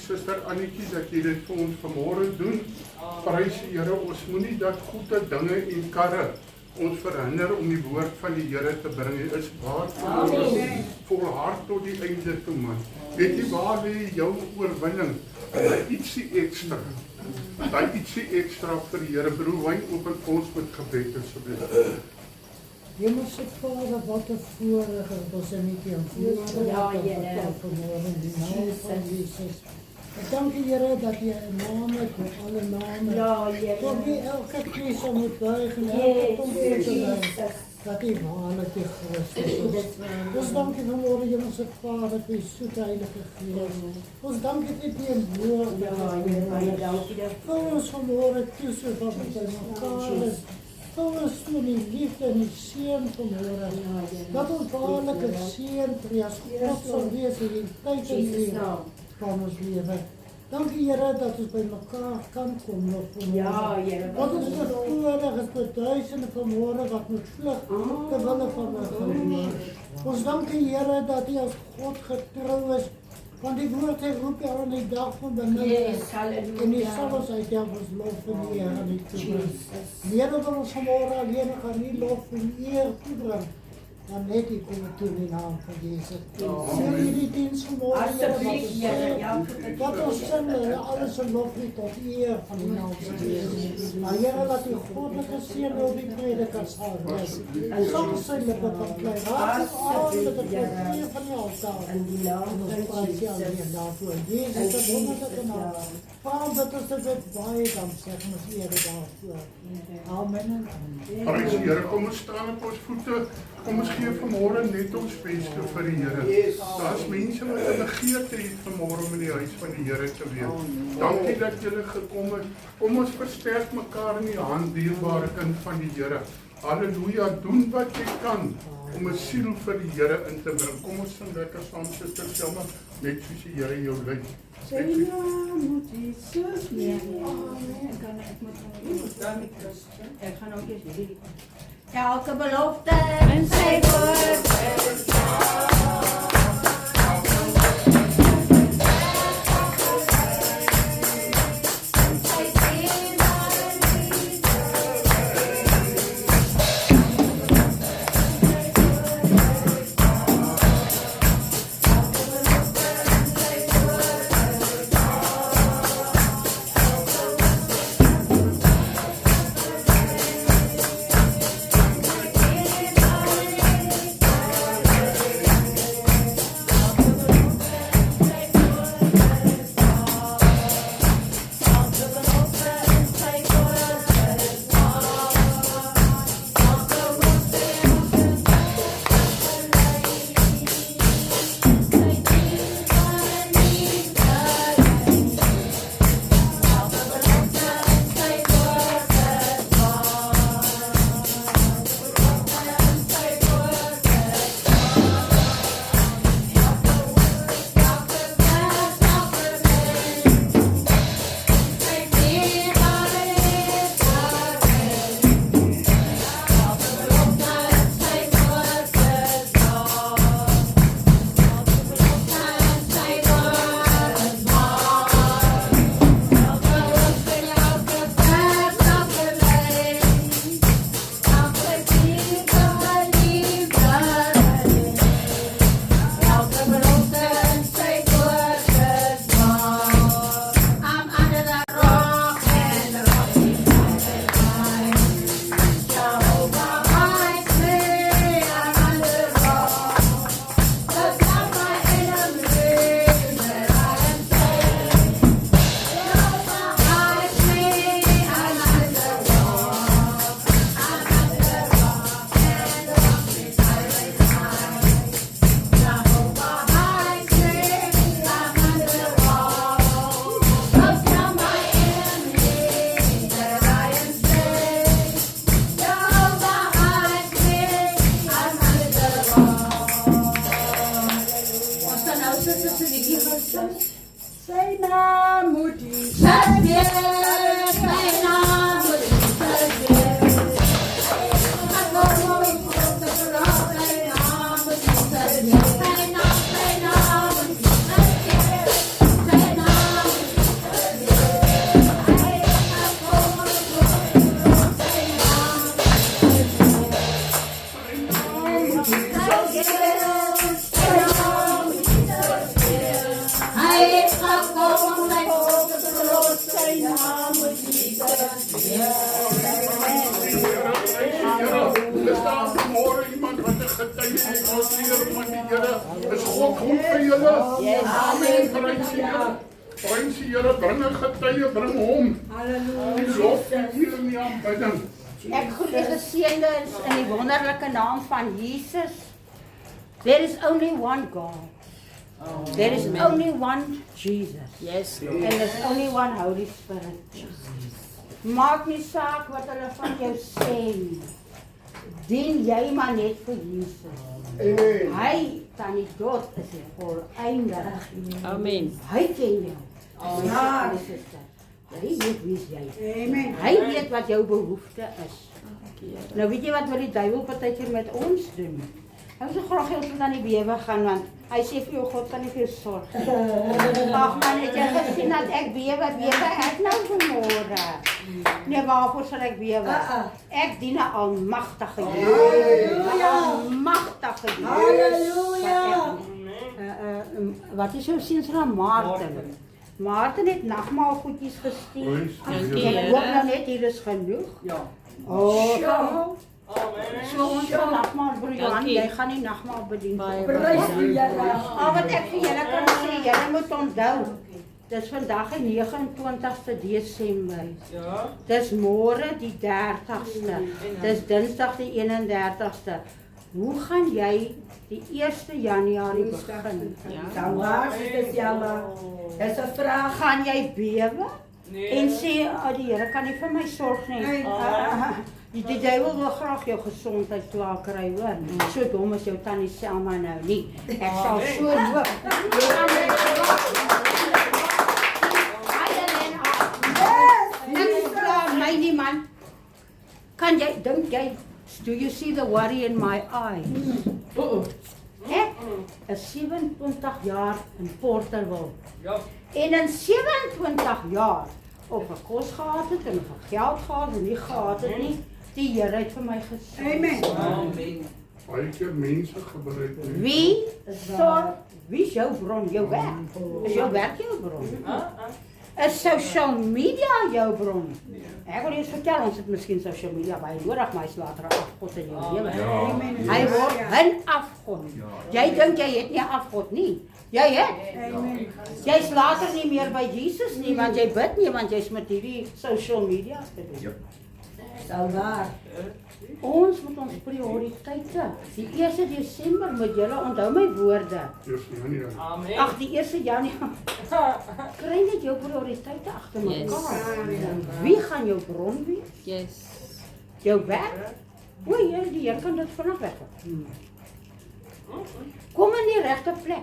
Suster Annetjie, dat jy dit vir ons vanmôre doen. Prys die Here, ons moenie dat goeie dinge en karre ons verhinder om die woord van die Here te bring. Dit is waar volhard tot die einde toe, man. Weet jy waar lê jou oorwinning? Daai ietsie ekstra. Daai ietsie ekstra vir die Here. Broer Wyn, open ons met gebed asseblief. Hemelse Vader, wat 'n voorreg dat ons in U teenwoordigheid vanmôre in die naam van Jesus. Ek dank U, Here, dat U 'n naam het met alle name. Ja, Here. Tot wie elke knie sal moet buig en elke tong sal bely dat U waarlik die Christus is. Ons dank U vanmôre, Hemelse Vader, vir U soete Heilige Gees. Ons dank U vir U teenwoordigheid. Vul ons vanmôre toe sodat ons by mekaar is. Vul ons toe in die liefde en die seën vanmôre. Dat ons waarlik 'n seën vir as God sal wees in die tyd en lewe van ons lewe. Dank U, Here, dat ons by mekaar kan kom nog vanmôre. Ja, Here. Wat ons voorreg is vir duisende vanmôre wat moet vlug te wille van ons geloof. Ons dank U, Here, dat U as God getrou is. Want die woord hy roep jou aan die dag van bemiddeling. En die sal ons uit ons lof en eer aan die toebring. Meer dan ons vanmôre alleen gaan nie lof en eer toebring. Dan net die kom toe in die naam van Jezus. Sien hierdie diens vanmôre, dat ons sin alles en lof nie tot eer van die naam van Jezus. Maar Here, dat die goddelike seën oor die predikers sal wees. En soms sy lippe van klein hart aan met het woord van die altaar. In die naam van Jesus daarvoor. Jezus, dat wonderlijke naam. Vader, dat ons dit baie dan zeggen, ons eer daarvoor. Amen en amen. Prys die Here, kom ons staan op ons voete. Kom ons gee vanmôre net ons beste vir die Here. Daar's mense wat 'n begeerte het vanmôre om in die huis van die Here te wees. Dankie dat julle gekom het. Kom ons versterk mekaar in die hand, dierbare kind van die Here. Halleluja, doen wat jy kan om 'n siel vir die Here in te bring. Kom ons sing lekker saam, Suster Selma, net soos die Here jou lei. Sy naam moet Jesus neem. Amen. Ek gaan ook eers hierdie. Elke belofte in sy woord is waar. Hy het gekom om sy volk te verlos, sy naam is Jesus. Er staan vanmorgen iemand wat een getuige heeft ons leer van die Here. Is God goed vir julle? Amen. Prys die Here, bring een getuige, bring hom. En lof die Here in die aanbidding. Ek groet die geseëndes in die wonderlike naam van Jesus. There is only one God. There is only one Jesus. Yes, And there's only one Holy Spirit. Maak nie saak wat hulle van jou sê nie. Dien jy maar net vir Jesus. Amen. Hy, Tannie Dot, is die voleindig. Amen. Hy ken jou. Ja, sister. Hy weet wie jy is. Hy weet wat jou behoefte is. Nou weet jy wat met die duiwel partykeer met ons doen? Hy wil so graag hê ons moet aan die bewe gaan, want hy sê vir jou, God kan nie vir jou sorg. Ag man, het jy gesien dat ek bewe ek nou vanmôre. Nee, waarvoor sal ek bewe? Ek dien 'n almagtige Here. Almagtige Here. Halleluja. Wat is jou seun se naam? Martin. Martin het nagmaal goedjies gestuur. Ek hoop nou net hier is genoeg. Ja. Oh, so ons gaan nagmaal broer Johan, jy gaan nie nagmaal bedien. Prys die Here. Wat ek vir julle kan sê, julle moet onthou. Dis vandag die 29ste Desember. Ja. Dis môre die 30ste. Dis Dinsdag die 31ste. Hoe gaan jy die 1 Januarie begin? Dan waar is jammer. Dis 'n vraag, gaan jy bewe? En sê, die Here kan nie vir my sorg nie. Die duiwel wil graag jou gesondheid klaar kry, hoor. So dom is jou tannie Selma nou nie. Ek sal so hoop. Niks klaar my nie, man. Kan jy, dink jy, do you see the worry in my eyes? Ek is 27 jaar in Porterville. En in 27 jaar, of ek kos gehad het, en of ek geld gehad en nie gehad het nie, die Here het vir my gesê. Amen. Baie keer mense gebruik nie. Wie is jou bron? Jou werk? Is jou werk jou bron? Is social media jou bron? Ek wil eens vertel, ons het miskien social media baie nodig, maar hy is later 'n afgod in jou lewe. Hy word 'n afgod. Jy dink jy het nie 'n afgod nie. Jy het. Jy's later nie meer by Jesus nie, want jy bid nie, want jy's met hierdie social media gedoen. Sal waar. Ons moet ons prioriteite. Die 1 Desember moet julle onthou my woorde. Amen. Ag, die 1 Januarie. Kry net jou prioriteite agter mekaar. Wie gaan jou bron wees? Yes. Jou werk? O, die Here kan dit vinnig weg. Kom in die regte plek.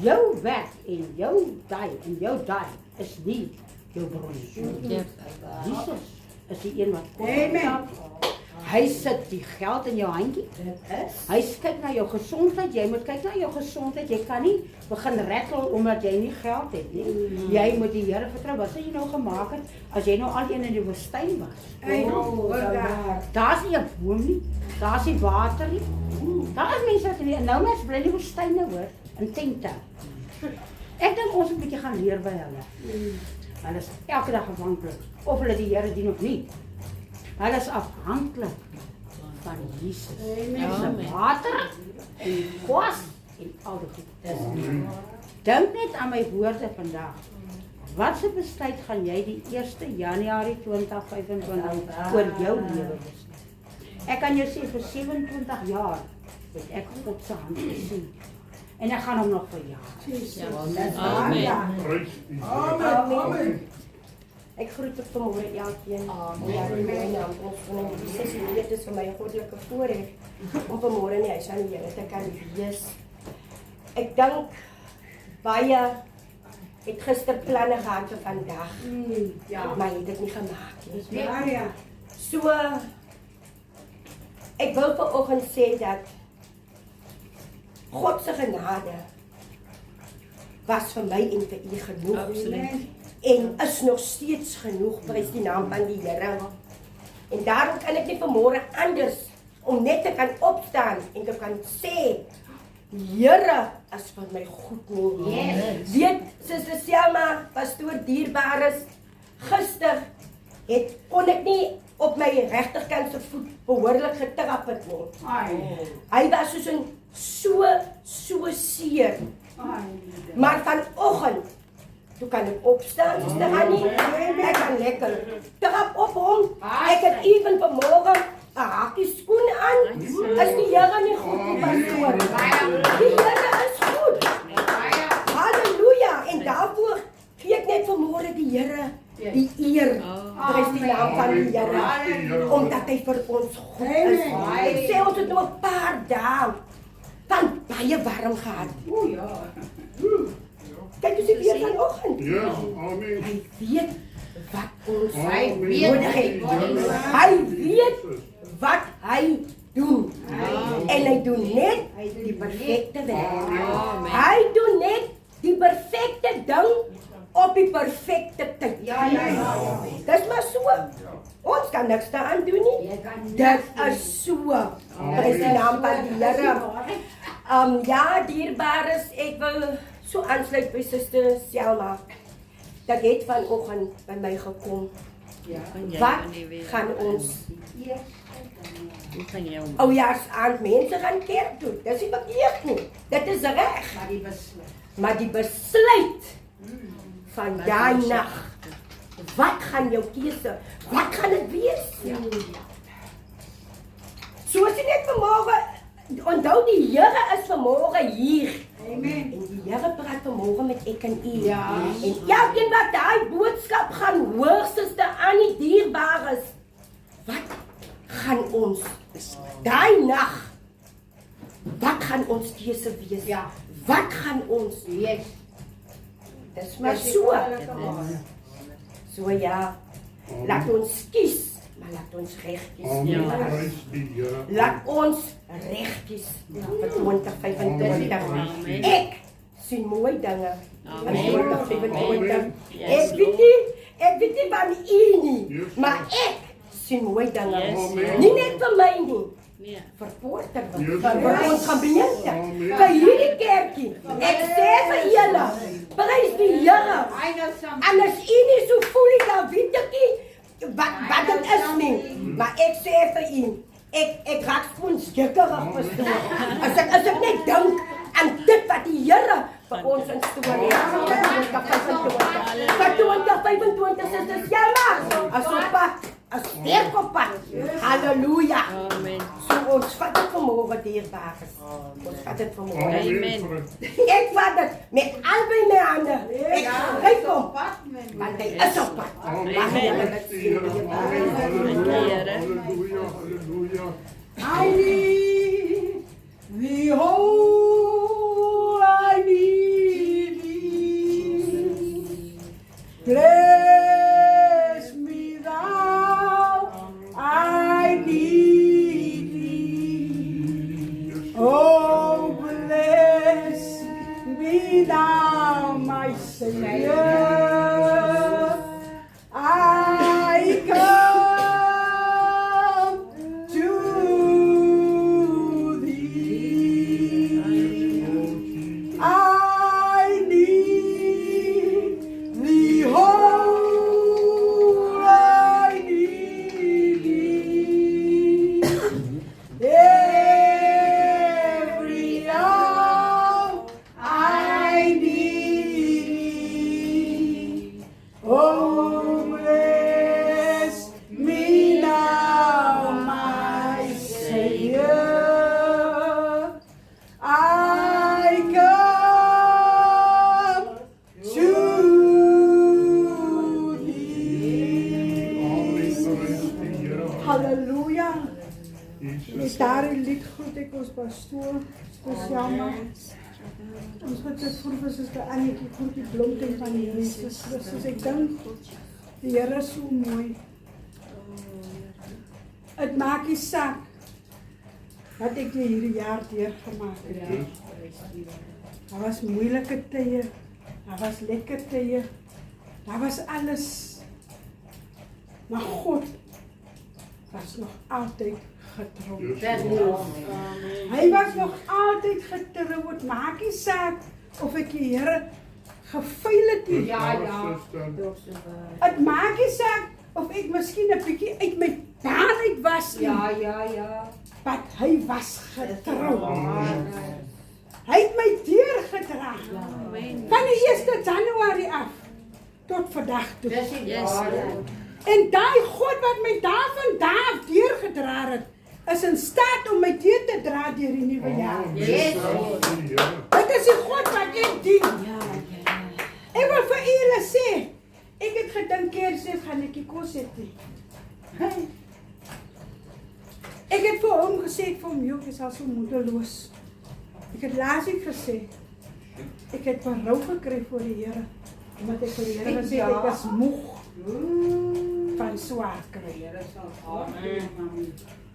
Jou werk en jou daai is nie jou bron. Jesus is die een wat kom. Amen. Hy sit die geld in jou handjie. Hy kyk na jou gesondheid. Jy moet kyk na jou gesondheid. Jy kan nie begin rattle omdat jy nie geld het nie. Jy moet die Here vertrou. Wat sê jy nou gemaak het as jy nou al een in die woestyn was? Daar's nie 'n boom nie. Daar's nie water nie. Daar is mense wat nie. Nou mens bly in die woestyne, hoor, in tente. Ek dink ons moet 'n bietjie gaan leer by hulle. Hulle is elke dag afhanklik of hulle die Here dien of nie. Hulle is afhanklik van Jesus. Amen. Water en kos en al die goed. Dink net aan my woorde vandag. Wat se besluit gaan jy die 1 Januarie 2025 oor jou lewe besluit? Ek kan jou sê vir 27 jaar het ek God se hand gesien. En ek gaan hom nog verjaag. Amen. Ek groet tot vanmôre elkeen. Amen. Dit is vir my 'n goddelike voorreg om vanmôre in die huis van die Here te kan wees. Ek dink baie het gister planne gehad vir vandag. Maar het dit nie gemaak nie. So ek wil vanoggend sê dat God se genade was vir my en vir u genoeg. Absoluut. En is nog steeds genoeg, prys die naam van die Here. En daarom kan ek nie vanmôre anders om net te kan opstaan en te kan sê Here is vir my goed nie. Weet, Suster Selma, pastoor Dierbares, gister kon ek nie op my regterkant se voet behoorlik getrap het nie. Hy was soos in so seer. Maar vanoggend, toe kan ek opstaan, Suster Annie, ek kan lekker trap op hom. Ek het even vanmorgen 'n hakkie skoen aan. As die Here nie goed nie, pastoor. Die Here is goed. Halleluja. En daarvoor gee ek net vanmôre die Here die eer. Prys die naam van die Here. Omdat hy vir ons goed is. Ek sê ons het nog 'n paar dae van baie warm gehad. Kyk hoe sy weer vanoggend. Ja, amen. Hy weet wat ons Amen. nodig het. Hy weet wat hy doen. En hy doen net die perfekte werk. Hy doen net die perfekte ding op die perfekte tyd. Dis maar so. Ons kan niks daaraan doen nie. Dit is so. Prys die naam van die Here. Ja, Dierbares, ek wil so aansluit by Suster Selma. Dat het vanoggend by my gekom. Wat gaan ons oujaarsaand mense gaan kerk toe? Dis nie verkeerd nie. Dit is reg. Maar die besluit van daai nag. Wat gaan jou keuse? Wat gaan dit wees? Soos jy net vanmôre onthou die Here is vanmôre hier. Amen. En die Here praat vanmôre met ek en u. En elkeen wat daai boodskap gaan hoor, Suster Annie Dierbares. Wat gaan ons daai nag? Wat gaan ons keuse wees? Wat gaan ons wees? Dis maar so. So ja. Laat ons kies, maar laat ons reg kies. Prys die Here. Laat ons reg kies vir 2025. Ek sien mooi dinge in 2025. Ek weet nie van u nie, maar ek sien mooi dinge. Nie net vir my nie. Vir Porter, vir ons gemeente, vir hierdie kerkie. Ek sê vir julle, prys die Here. En as u nie so voel nie, dan weet ek nie wat dit is nie. Maar ek sê vir u, ek raak spoensjukkerig, pastoor. As ek net dink aan dit wat die Here vir ons in store het. Vir 2025 is dit jammer. As op pad, as sterk op pad. Halleluja. So ons vat dit vanmôre, Dierbares. Ons vat dit vanmôre. Amen. Ek vat dit met albei my hande. Ek gryp hom. Want hy is op pad. Halleluja, halleluja. I need thee, oh, I need thee. Bless me thou, I need thee. Oh, bless me thou, my Savior. I come to thee. I need thee, oh, I need thee. Every hour I need thee. Oh, bless me now, my Savior. I come to thee. Halleluja. Met daardie lied groet ek ons pastoor, Selma. Ons groet dit vir Suster Annetjie, groet die blomting van die Here Jesus Christus. Ek dink die Here is so mooi. Dit maak nie saak wat ek hierdie jaar deurgemaak het. Daar was moeilike tye, daar was lekker tye, daar was alles. Maar God was nog altyd getroud. Hy was nog altyd getroud, maak nie saak of ek die Here geveil het nie. Het maak nie saak of ek miskien 'n bietjie uit my baan uit was nie. Want hy was getroud. Hy het my deurgedra. Van die 1 Januarie af tot vandag toe. En daai God wat my daar vandag deurgedra het, is in staat om my deur te dra deur die nuwe jaar. Dit is die God wat ek dien. Ek wil vir julle sê, ek het gedink Kersfees gaan ek nie kos eet nie. Ek het vir hom gesê, ek vir hom, joh, ek is al so moedeloos. Ek het laas net gesê, ek het berou gekry voor die Here, omdat ek vir die Here gesê het, ek is moeg van swaar kry.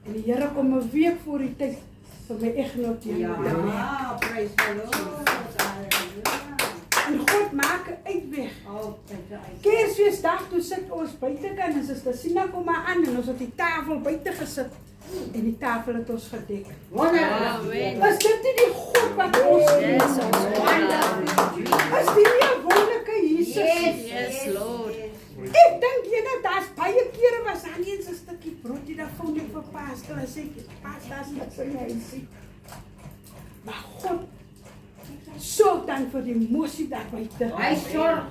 En die Here kom 'n week voor die tyd vir my eggenoot teen te werk. Praise the Lord. En God maak 'n uitweg. Kersfeesdag toe sit ons buitekant en ons Sina kom maar aan en ons het die tafel buite gesit en die tafel het ons gedek. Is dit nie die God wat ons dien? Is dit nie 'n wonderlike Jesus? Yes, Lord. Ek dink jy daar's baie kere was daar nie eens 'n stukkie brood nie, dan vou net vir pastor en sê daar's niks in die huisie. Maar God sorg dan vir die mosie daar buite. Hy sorg.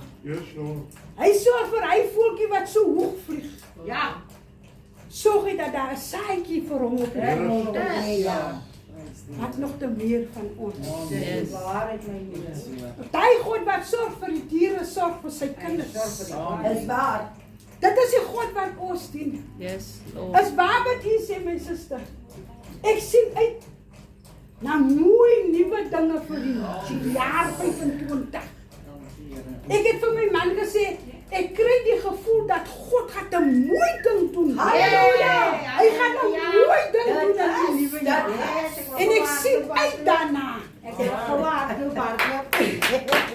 Hy sorg vir hy voeltjie wat so hoog vlieg. Ja. Sorg hy dat daar 'n saadjie vir hom op die grond is. Wat nog te meer van ons. Yes. Daai God wat sorg vir die diere, sorg vir sy kinders. Is waar. Dit is die God wat ons dien. Yes, Lord. Is waar wat jy sê, my suster. Ek sien uit na mooi nuwe dinge vir die jaar 25. Ek het vir my man gesê, ek kry die gevoel dat God gaan 'n mooi ding doen. Halleluja! Hy gaan 'n mooi ding doen in die nuwe jaar. En ek sien uit daarna. Ek het gewaar, toe maar.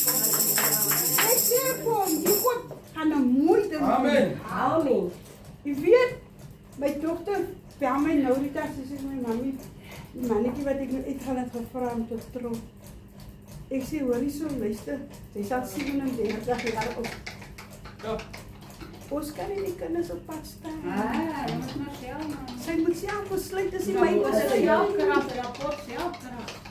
Ek sê vir hom, die God gaan 'n mooi ding doen. Amen. Jy weet, my dogter bel my nou die dag, sy sê my mami, die mannetjie wat ek nou uitgaan het gevra om te trou. Ek sê, hoor jy so, luister, sy is al 37 jaar oud. Ons kan nie die kinders op pad staan. Jy moet maar self man. Sy moet self besluit, dis nie my Jy besluit. selfkrag.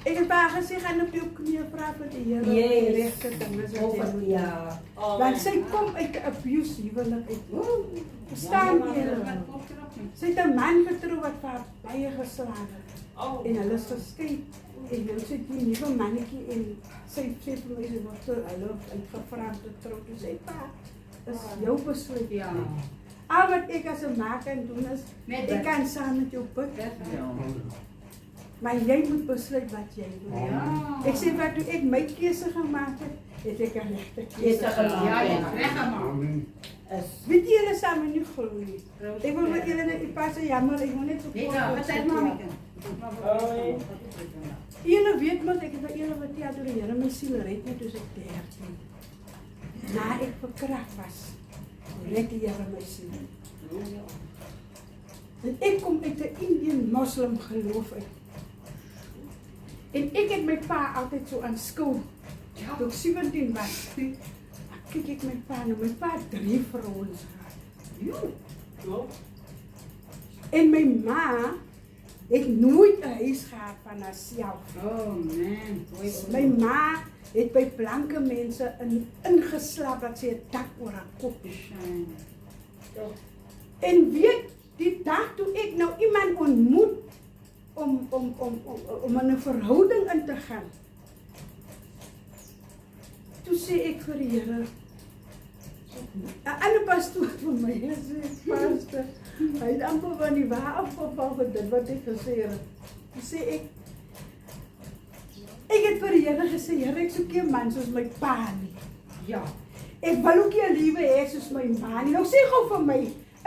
Ek het haar gesê, gaan op jou knieë vra vir die Here om die regte dinge te doen. Ja. Want sy kom uit 'n abuse huwelik uit. Verstaan jy? Sy het 'n man getrou wat vir haar baie geslaan het. En hulle is geskei. En nou sit die nuwe mannetjie en sy sê vir my, sy word so uitgevra om te trou. Toe sê pa, is jou besluit. Ja. Al wat ek as 'n ma kan doen is, Met ek kan saam met jou bid. Maar jy moet besluit wat jy wil. Ja. Ek sê wat toe ek my keuse gemaak het ek 'n regte keuse Ja, gemaak. jy het reggemaak. Weet jy, julle saam my nie glo nie. Ek wil met julle net pas jammer, ek wil net so Wat sê mami? Julle weet mos ek het vir julle vertel dat die Here my siel red net toe ek 13. Na ek verkragt was, red die Here my siel. En ek kom uit 'n Indian Muslim geloof uit. En ek het my pa altyd so aanskou. Toe ek 17 was, kyk ek my pa, nou my pa het 3 vrouens gehad. En my ma het nooit 'n huis gehad van haarself. Oh man. My ma het by blanke mense ingeslaap dat sy 'n dak oor haar kop het. En weet, die dag toe ek nou iemand ontmoet om in 'n verhouding in te gaan, toe sê ek vir die Here, 'n ander pastoor van my sê, pastor, hy het amper van die waar afgeval vir dit wat ek gesê het. Toe sê ek het vir die Here gesê, Here, ek soek 'n man soos my pa nie. Ja. Ek wil ook nie 'n liewe hê soos my ma nie. Nou sê gou vir my,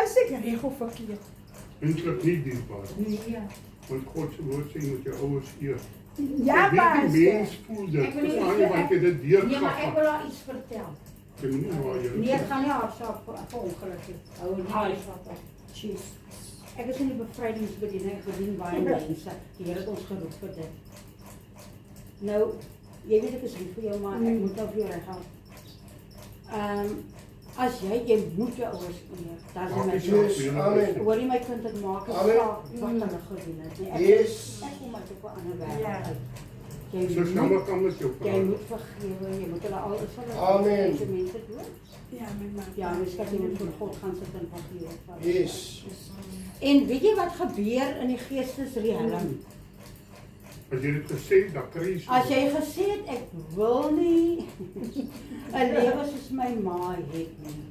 is ek reg of verkeerd? Eintlik nie dienbaar. Nee. Want God se woord sê jy moet jou ouers eer. Ja, Ek weet die baas. mens voel dit. Ek wil nie- Verstaan jy wat jy dit Nee, maar ek deurgaan? wil haar iets vertel. Ek weet nie waar jy Nee, het gaan nie haar saak vir ongeluk nie. Hou nie haar saak op. Jesus. Ek is in die bevrydingsbediening, ek bedien baie mense. Die Here het ons geroep vir dit. Nou, jy weet ek is lief vir jou, maar ek moet nou vir jou reghou. As jy moet jou ouers eer, dat is my Yes, amen. Hoorie my kind, dit maak nie Amen. saak wat hulle gedoen het nie. Ek kom uit op 'n ander wêreld uit. Jy So moet- jammer kan met jou Jy praat. moet vergewe, jy moet hulle al is hulle Amen. mense mense doen. Ja, my man. Ja, mens kan jy moet voor God gaan sit en vergewe. Yes. En weet jy wat gebeur in die geestesriem? As jy dit gesê, dan kry jy so. As jy gesê het ek wil nie 'n lewe soos my ma het nie.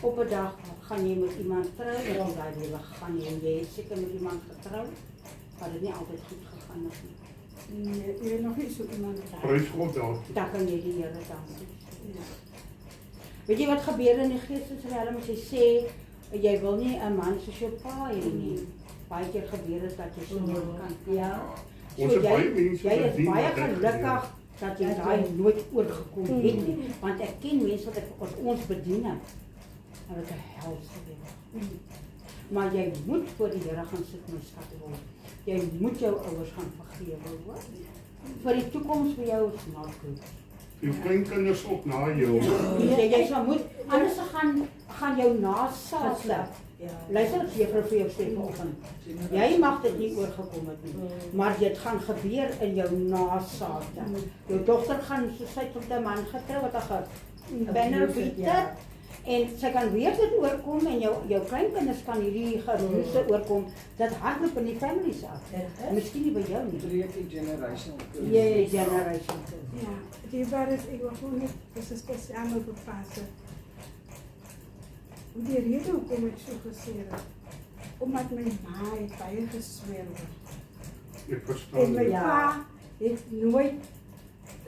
Op 'n dag gaan jy met iemand trou, dat jy daai lewe gaan jy en jy het seker met iemand getrou, maar dit nie altyd goed gegaan het nie. Nee, jy het nog nie so iemand gehad. Prys God daarvoor. Dan kan jy die Here dank. Ja. Weet jy wat gebeur in die geestesriem as jy sê jy wil nie 'n man soos jou pa hê nie. Baie keer gebeur dit dat jy so kan. Ja. Ons het baie mense jy is verdien baie wat dit gelukkig dat jy daai nooit oorgekom het nie. Want ek ken mense wat ons bedien het. Hulle het 'n helse lewe. Maar jy moet voor die Here gaan sit, my skat word. Jy moet jou ouers gaan vergewe, hoor. Vir die toekoms vir jou is not goed. Jou kleinkinders ook na jou. Jy sal moet, anders gaan jou nasaate. Luister as juffrou vir jou sê vanoggend. Jy mag dit nie oorgekom het nie, maar dit gaan gebeur in jou nasaate. Jou dogter gaan soos sy tot 'n man getrou wat haar benefit het. En sy kan weer dit oorkom en jou kleinkinders kan hierdie geroese oorkom. Dit hardloop in die families af. Miskien nie by jou nie. Generation. Jy generation. Ja, die waar is ek wil gewoon net, dis 'n spesiale fase. Die rede hoekom ek so gesê het, omdat my ma het baie gesweer word. Ek En verstaan. my dit. pa het nooit,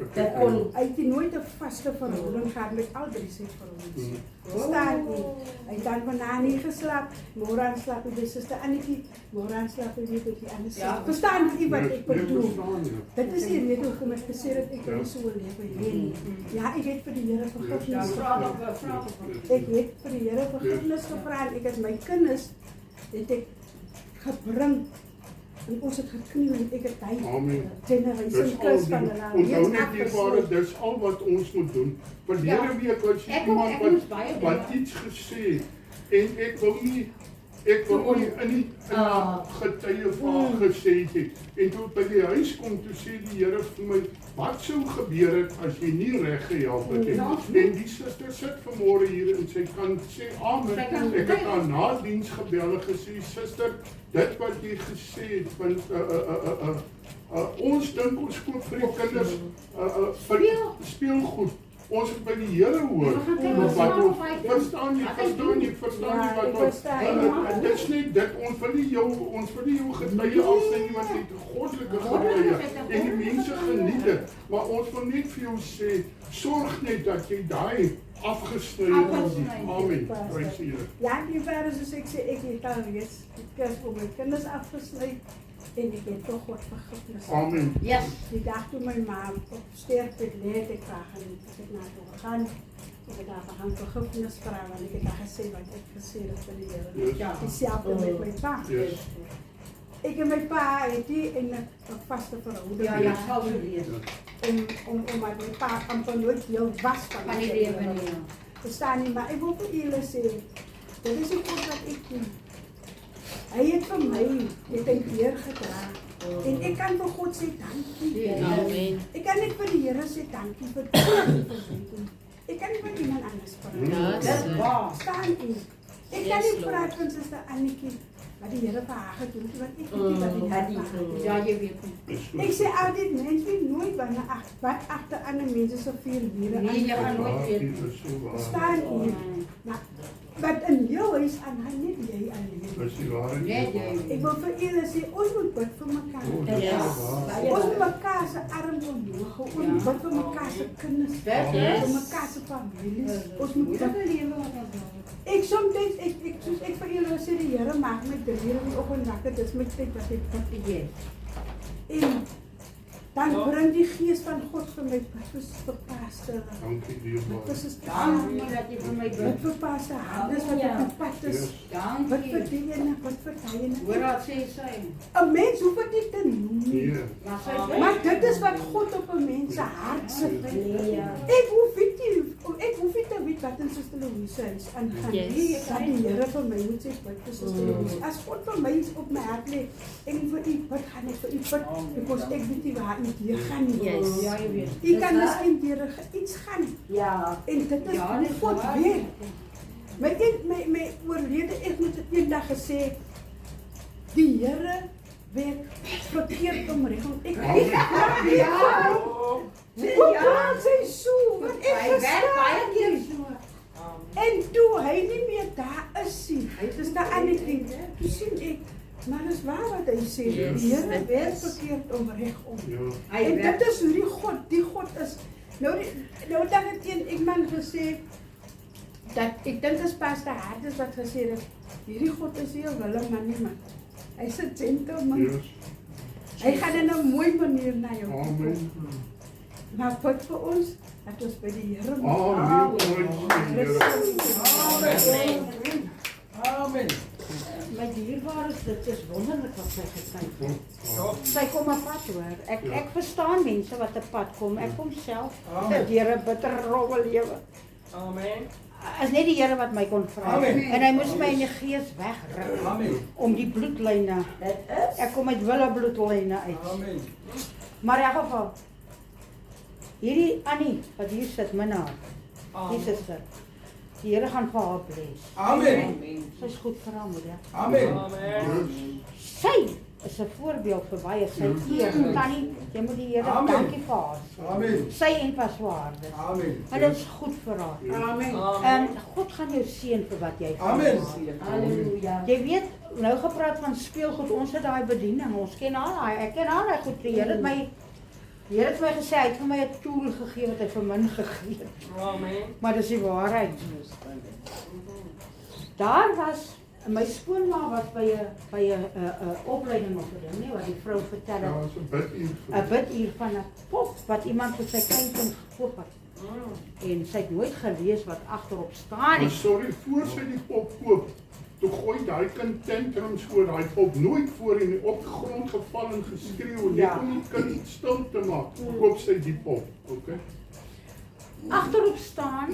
Ek hy het nooit 'n vaste verhouding gehad met al drie sy verhoudings. Verstaan nie. Hy het dan vanaand nie geslaap, môre aan slaap hy by suster Annetjie, môre aan slaap hy weer by die ander sy. Verstaan jy wat ek bedoel? Dit is die rede hoekom ek gesê het ek wil nie so 'n lewe hê nie. Ja, ek het vir die Here vergifnis gevra. Ek het vir die Here vergifnis gevra en ek het my kinders het ek gebring en ons het gekniel en ek het hy Amen. generation Dis al curse die, van hulle onthou reeds net hierbare, afgesluit. dis al wat ons moet doen. Verlede week was jy Ek iemand moes baie wat dinge. iets gesê het, en ek wil nie in die getuie van gesê het. En toe by die huis kom, toe sê die Here vir my, wat sou gebeur het as jy nie reg gehelp het nie? En die suster sit vanmôre hier en sy kan sê amen. Sy kan Ek het haar na diens gebel en gesê, suster, dit wat jy gesê het, want ons dink ons koop vir die kinders speelgoed. Ons het by die Here hoor. Verstaan jy wat ons dit is nie dit ons wil nie jou getuie afsny nie, want jy het 'n goddelike getuie en die mense geniet dit. Maar ons wil net vir jou sê, sorg net dat jy daai afgesny het. Amen. Prys die Here. Ja, die verder soos ek sê, ek het al reeds die kurs vir my kinders afgesluit en ek het toch wat vergifnis. Amen. Yes. Die dag toe my ma op sterfbed lê, het ek vraag en ek het na toe gegaan. Ek het daar gaan vergifnis vra want ek het daar gesê wat ek gesê het vir die Here. Yes. Ja. Dieselfde met my pa. Yes. Ek en my pa het nie in 'n vaste verhouding. Ja, sal so wees. Omdat my pa amper nooit deel was van die my lewe nie. Verstaan nie, maar ek wil vir julle sê, dit is die God wat ek doen. Hy het vir my weer gedra. En ek kan vir God sê dankie. Amen. Ek kan net vir die Here sê dankie vir dit wat hy doen. Ek kan nie vir iemand anders vra. Dis waar. Staan u. Ek kan nie vra van suster Annetjie wat die Here vir haar gedoen het, want ek weet nie wat die Here vir haar gedoen het. Ja, jy weet nie. Ek sê altyd mense weet nooit wat agter ander mense se vier mure Nee, jy gaan nooit weet. staan hier. Maar wat in jou huis aan hy net jy alleen. Is die waarheid? Net jy. Ek wil vir julle sê ons moet bid vir mekaar. Ons moet mekaar se arms omhoog hou. Ons moet bid vir mekaar se kinders. Vir mekaar se families. Ons moet bid. Ek soms soos ek vir julle sê die Here maak my 3 uur in die oggend wakker. Dis my tyd dat ek bid. Yes. En dan bring die gees van God vir my vir Pastor. Dankie dierbaar. Dis is Dankie dat jy vir my wat bid. vir Pastor Hannes wat op die pad is. Yes. Wat vir Dankie. die ene, wat vir die ene. Hoor wat sê sy. 'n Mens hoef dit nie te noem nie. Nee. Maar sy Maar dit is wat God op 'n mens se hart sit. Ek hoef nie te weet wat in Suster Louise is aangaan. Yes. Dat die Here vir my moet sê wat vir Suster Louise. As God vir my iets op my hart lê, ek vir u bid, gaan ek vir u bid, because ek weet nie waar u gaan nie. Yes. Ja, jy weet. U kan miskien deur iets gaan Ja. en dit is Ja, hoe dis God waar. weet. My oorlede ek moet dit eendag gesê, die Here werk verkeerd om reg. Ek ja. Hoe kan sy so? Want ek Hy werk baie verstaan keer nie. so. En toe hy nie meer daar is nie, hy is daar aan die ding. Toe sien ek, maar dis waar wat hy sê, die Here werk verkeerd om reg om. Ja. Hy En werk. dit is hoe die God is. Nou dan het een man gesê dat ek dink as Pastor Hardes wat gesê het, hierdie God is nie 'n willeman nie man. Hy's 'n gentleman. Yes. Hy gaan in 'n mooi manier na jou toe kom. Amen. Maar bid vir ons dat ons by die Here moet. Amen. Here. Amen. My dierbare, dit is wonderlik wat sy gesê het. Sy kom 'n pad hoor. Ek verstaan mense wat 'n pad kom. Ek kom self deur 'n bitter rowwe lewe. Amen. Is net die Here wat my kon vry. Amen. En hy moes my in die gees wegruk Amen. om die bloedlyne. Ek kom uit wille bloedlyne uit. Amen. Maar in elk geval, hierdie Annie wat hier sit, my naam, die suster. Die Here gaan vir haar bless. Amen. Sy's goed vir haar moeder. Amen. Sy is 'n voorbeeld vir baie. Sy eer. Tannie, jy moet die Here Amen. dankie vir haar sê. Amen. Sy en Paswaarde. Amen. En dit is goed vir haar. Amen. En God gaan jou seën vir wat jy Amen. Halleluja. Jy weet, nou gepraat van speelgoed, ons het daai bediening, ons ken al daai, ek ken al daai goed. Die Here het my gesê, hy het vir my 'n tool gegee wat hy vir min gegee het. Amen. Maar dis die waarheid. Daar was my skoonma was by 'n opleiding of 'n ding, nee, wat die vrou vertel Ja, het. is 'n biduur. 'n Biduur van 'n pop wat iemand vir sy kleinkind gekoop het. En sy het nooit gelees wat agterop staan Maar nie. sorry, voor sy die pop koop, toe gooi daai kind tantrums voor daai pop nooit voor en op die grond geval en geskreeu en Ja. net om die kind stil te maak. Koop sy die pop, okay? Agterop staan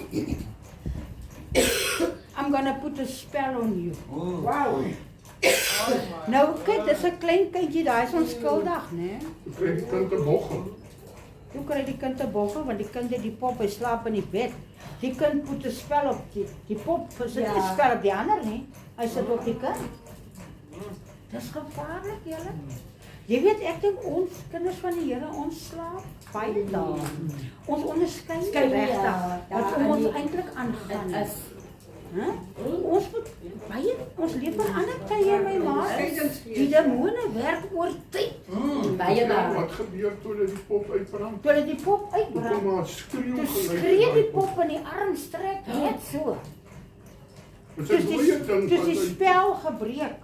I'm gonna put a spell on you. Wow. Nou kyk, dis 'n klein kindjie, daai is onskuldig, né? Toe kry die kind 'n boggel. Hoe kry die kind 'n boggel want die kind het die pop, hy slaap in die bed. Die kind put 'n spel op die pop, sit nie 'n spel op die ander nie. Hy sit op die kind. Dis gevaarlik, julle. Jy weet, ek dink ons kinders van die Here, ons slaap baie dae. Ons onderskei nie regtig wat om ons eintlik aangaan. Ons moet baie, ons leef in ander tye, my ma. Die demone werk oor tyd. Baie daar. Wat gebeur toe hulle die pop uitbrand? Toe hulle die pop Toe uitbrand, kom maar skreeu toe geluid skree uit die daai pop in die arm strek net so. Dis Dis 'n die, mooie ding dis wat die hy spel gebreek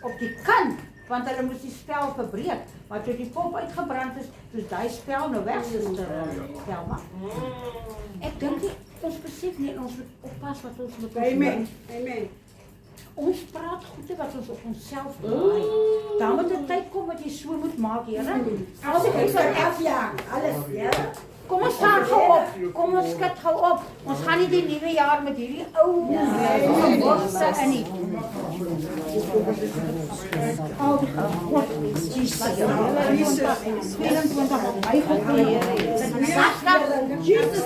op die kant, want hulle moes die spel verbreek. Maar toe die pop uitgebrand is, toe daai spel nou weg is. Selma. Ek dink nie, ons besef nie, ons moet oppas wat ons met ons Amen. doen. Amen. Ons praat goede wat ons op onsself draai. Dan moet 'n tyd kom wat jy so moet maak, Here. As ek sal afjaag, alles, ja. Kom ons staan gou op. Kom ons skud gou op. Ons gaan nie die nuwe jaar met hierdie ou borste in nie. God, Jesus. 24 op my gekleer. Jesus.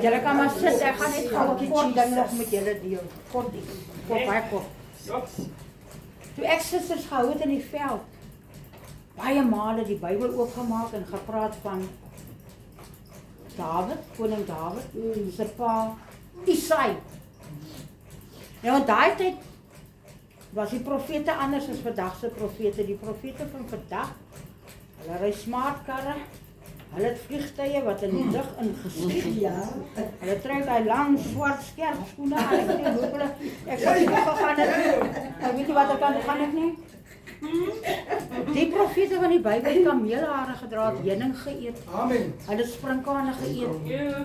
Julle kan maar sit, ek gaan net gou 'n kort ding nog met julle deel. Kort baie kort. Toe ek susters gehou het in die veld, baie male die Bybel oopgemaak en gepraat van Dawid, koning Dawid, sy pa Isai. Nou in daai tyd was die profete anders as vandag se profete. Die profete van vandag, hulle ry smart karre, hulle het vliegtye wat in die lug ingeskiet. Ja. Hulle trek daai lang swart skerp skoene aan. Ek weet nie hoe hulle ek sê hoe gegaan het. Ek weet nie wat ek kan gaan ek nie. Die profete van die Bybel het kameelhare gedra, het heuning geëet. Amen. Hulle het sprinkane geëet.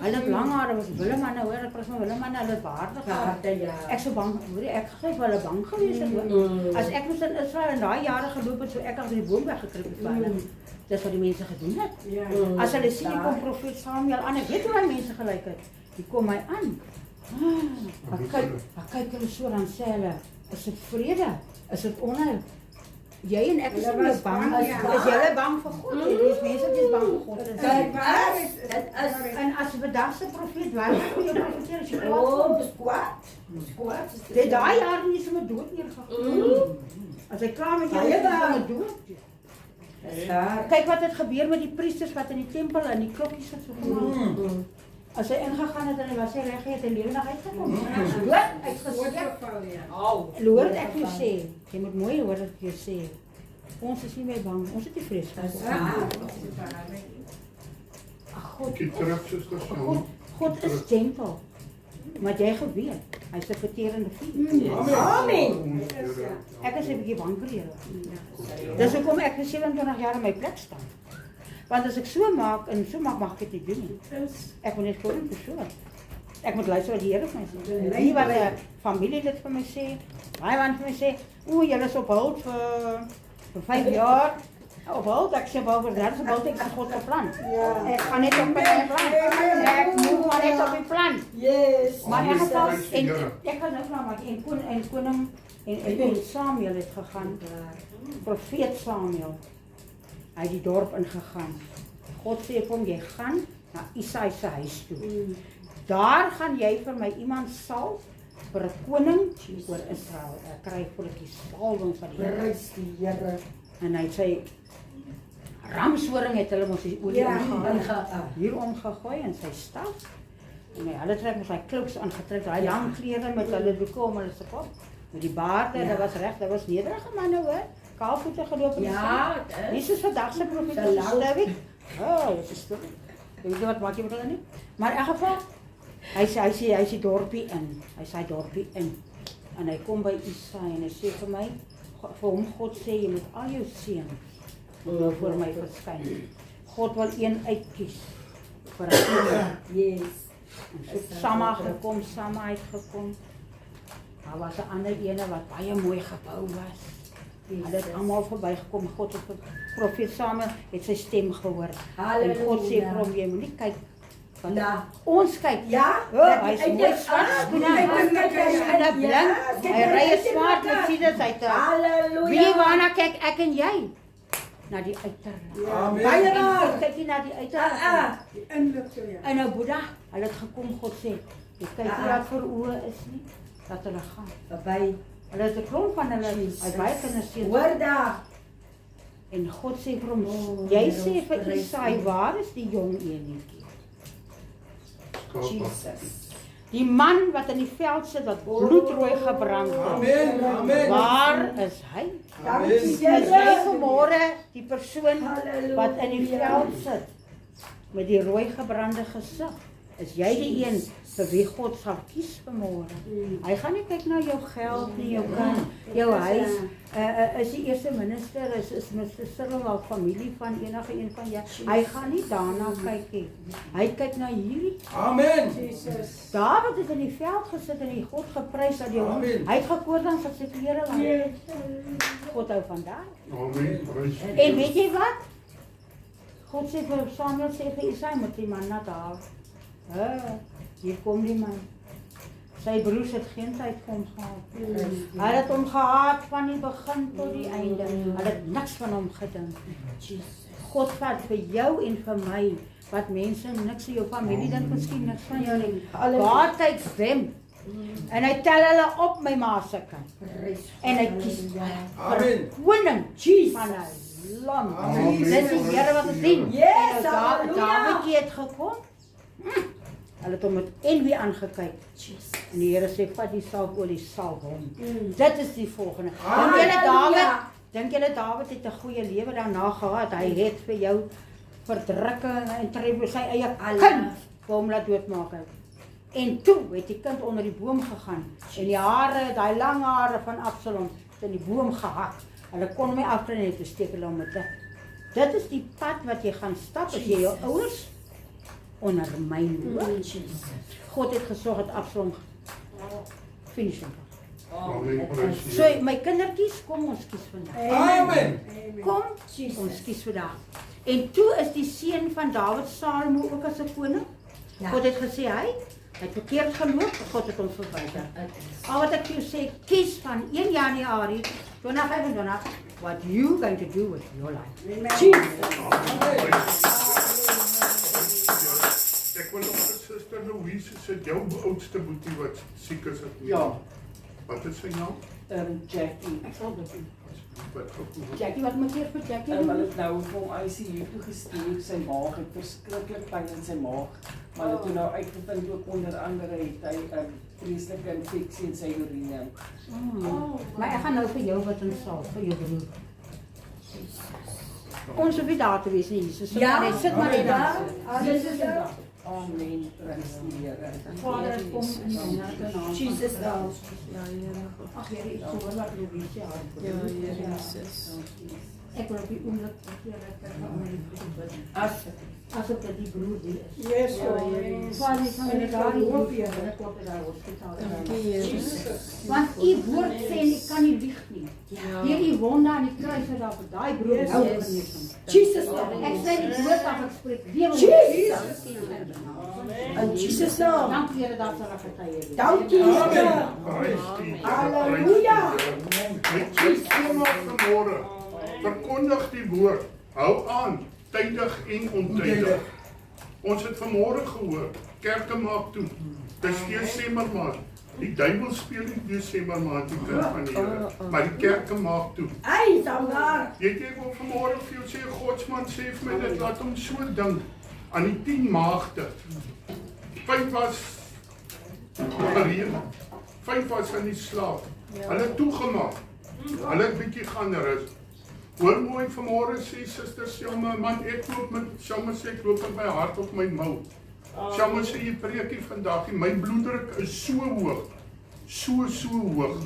Hulle het lang hare, was Willemanne, hoor, ek praat van Willemanne, hulle het baarde gehad. Ek so bang, hoor, ek gesê hulle bang gewees het. Hoor. As ek moes in Israel in daai jare geloop het, so ek agter die boom weggekruip het vir hulle. Dis wat die mense gedoen het. As hulle sien die kom profeet Samuel aan, ek weet hoe die mense gelyk het. Die kom my aan. Kyk hulle so, dan sê hulle, is dit vrede? Is dit onheil? Jy en ek is nie bang. Is julle bang vir God? Die mense is bang vir God. En as die bedagse profeet waar vir jou profeteer, as jy kwaad. Dit daai jaar nie sommer dood neergegaan. As hy klaar met jou is, dan dood. Kyk wat het gebeur met die priesters wat in die tempel en die klokkies het so gemaak. As hy ingegaan het en hy was hy reg, het hy lewendig uitgekom. Dood, uitgeskep. Hoor ek jou sê, jy moet mooi hoor wat ek jou sê. Ons is nie meer bang, ons het nie vrees vir God. God is gentle, maar jy geweet, hy is 'n verterende vuur. Amen. Ek is 'n bietjie bang vir julle. Dis hoekom ek vir 27 jaar in my plek staan. Want as ek so maak en so maak, mag ek dit nie doen nie. Ek moet net voor in persoon. Ek moet luister wat die Here vir my sê. Nie wat 'n familielid vir my sê. Daai man vir my sê, julle is op hul vir 5 jaar. Op hul, ek sê wel vir dat gebou ek se God se plan. Ek gaan net op my plan. Ek moet maar net op die plan. Maar in geval en ek gaan nou vra maar en koning en Samuel het gegaan. Profeet Samuel. Hy het die dorp ingegaan. God sê vir hom, jy gaan na Isaai se huis toe. Daar gaan jy vir my iemand salf vir 'n koning oor Israel. Ek kry voetjie salwing van die Here. En hy sê ramshoring het hulle mos die olie hier omgegooi in sy staf. En hulle trek mos hy kloks aangetrek, daai lang klere met hulle doeke om hulle se kop. Met die baarde, dit was reg, dit was nederige manne hoor. Kaalvoete geloop in die stad. Nie soos vandag se profete Stewig. Dit is stil. Jy weet wat maak jy met hulle nie? Maar in elk geval, hy sê dorpie in. Hy sê dorpie in. En hy kom by Isaai en hy sê vir my, vir hom God sê, jy moet al jou seuns nou voor my verskyn. God wil een uitkies vir 'n koning. En so Sama gekom, Sama uitgekom. Daar was 'n ander ene wat baie mooi gebou was. Hulle het almal verbygekom. God het profeet Samuel het sy stem gehoor. En God sê vir hom, jy moet nie kyk. Ons kyk. Hy is mooi swart skoene. Hy blink. Hy ry 'n swart Mercedes uit. Wie waarna kyk ek en jy? Na die uiterlijk. Baie waar. Kyk jy na die uiterlijk. En nou Boeddha, hulle het gekom, God sê, jy kyk nie wat vir oë is nie, dat hulle gaan. Hulle het 'n klomp van hulle uit baie kinders sien. Hoor daar. En God sê vir hom, jy sê vir Isaai, waar is die jong enetjie? Jesus. Die man wat in die veld sit wat bloedrooi gebrand het. Amen. Waar is hy? Is jy vanmôre die persoon wat in die veld sit met die rooi gebrande gesig? Is jy die een vir wie God sal kies vanmôre? Hy gaan nie kyk na jou geld nie, jou kind, jou huis. Is die eerste minister, is minister Cyril al familie van enige een van jou? Hy gaan nie daarna kyk nie. Hy kyk na hierdie. Amen. Dawid het in die veld gesit en die God geprys dat die hond. Hy het gekoor dan sy klere lang. God hou van daai. Amen. En weet jy wat? God sê vir Samuel sê vir Isaai moet die man na daar. Hier kom die man. Sy broers het geen tyd vir hom gehad. Hulle het hom gehaat van die begin tot die einde. Hulle het niks van hom gedink. God vat vir jou en vir my wat mense niks in jou familie dink miskien niks van jou nie. God takes them. En hy tel hulle op my ma se kind. En hy kies Amen. koning van 'n land. Dis die Here wat dit doen. David het gekom. Hulle het hom met envy aangekyk. En die Here sê, vat die salfolie, salf hom. Dit is die volgende. Dink julle Dawid het 'n goeie lewe daarna gehad? Hy het vir jou verdrukking en tref sy eie kind vir hom laat doodmaak. En toe het die kind onder die boom gegaan. En die hare, daai lang hare van Absalom, het in die boom gehak. Hulle kon my afkry net besteek hulle om te. Dit is die pad wat jy gaan stap as jy jou ouers ondermyn. God het gesorg dat Absalom finish het. Amen. Prys So die Here. my kindertjies, kom ons kies vandag. Amen. Kom, ons kies vandag. En toe is die seun van Dawid Salomo ook as 'n koning. God het gesê hy het verkeerd geloop, God het hom verwyder. Al wat ek jou sê, kies van 1 Januarie 2025 what you going to do with your life. Ek wil nog vir Suster Louise sê, jou oudste boetie wat siek is. Ja, Wat is sy naam? Jackie. Wat gevoel? Jackie, wat moet jy vir Jackie Hulle doen? het nou vir hom ICU toe gestuur, sy maag het verskriklik pyn in sy maag. Maar hulle het toe nou uitgevind ook onder andere het hy 'n vreeslike infeksie in sy urine. Maar ek gaan nou vir jou wat insal, vir jou broer. Ons hoef nie daar te wees nie, Jesus. Sit maar net, sit maar net daar. Amen, prys die Here. Vader, kom in die naam. Jesus naam. Ag Here, ek hoor wat Louise haar. Ja, Here Jesus. Ek wil op die oomblik Here as ek die broer die is. Yes, Vader, ek gaan net daar hoop hier, ek kom daar hospitaal. Want u woord sê en ek kan nie lieg nie. Deur die wonde aan die kruis het daar vir daai broer nou genees. Jesus Ek sê die woord af ek spreek lewe. In Jesus naam. Dankie Here dat hulle getuie is. Dankie Here. Prys die Here. Halleluja. Met vanmôre verkondig die woord. Hou aan, tydig en ontydig. Ons het vanmôre gehoor, kerke maak toe. Dis Desember maand. Die duiwel speel nie Desember maand die kind van die Here, maar die kerke maak toe. Ai, daar. Weet jy, ek wil vanmôre vir jou sê, Godsman sê vir my dit, laat hom so dink aan die 10 maagde. 5 was gereed, 5 was in die slaap. Hulle het toegemaak. Hulle het bietjie gaan rus. Hoor mooi vanmôre sê Suster Selma, man ek loop met Selma sê ek loop met my hart op my mou. Selma sê jy preekie vandag en my bloeddruk is so hoog. So hoog.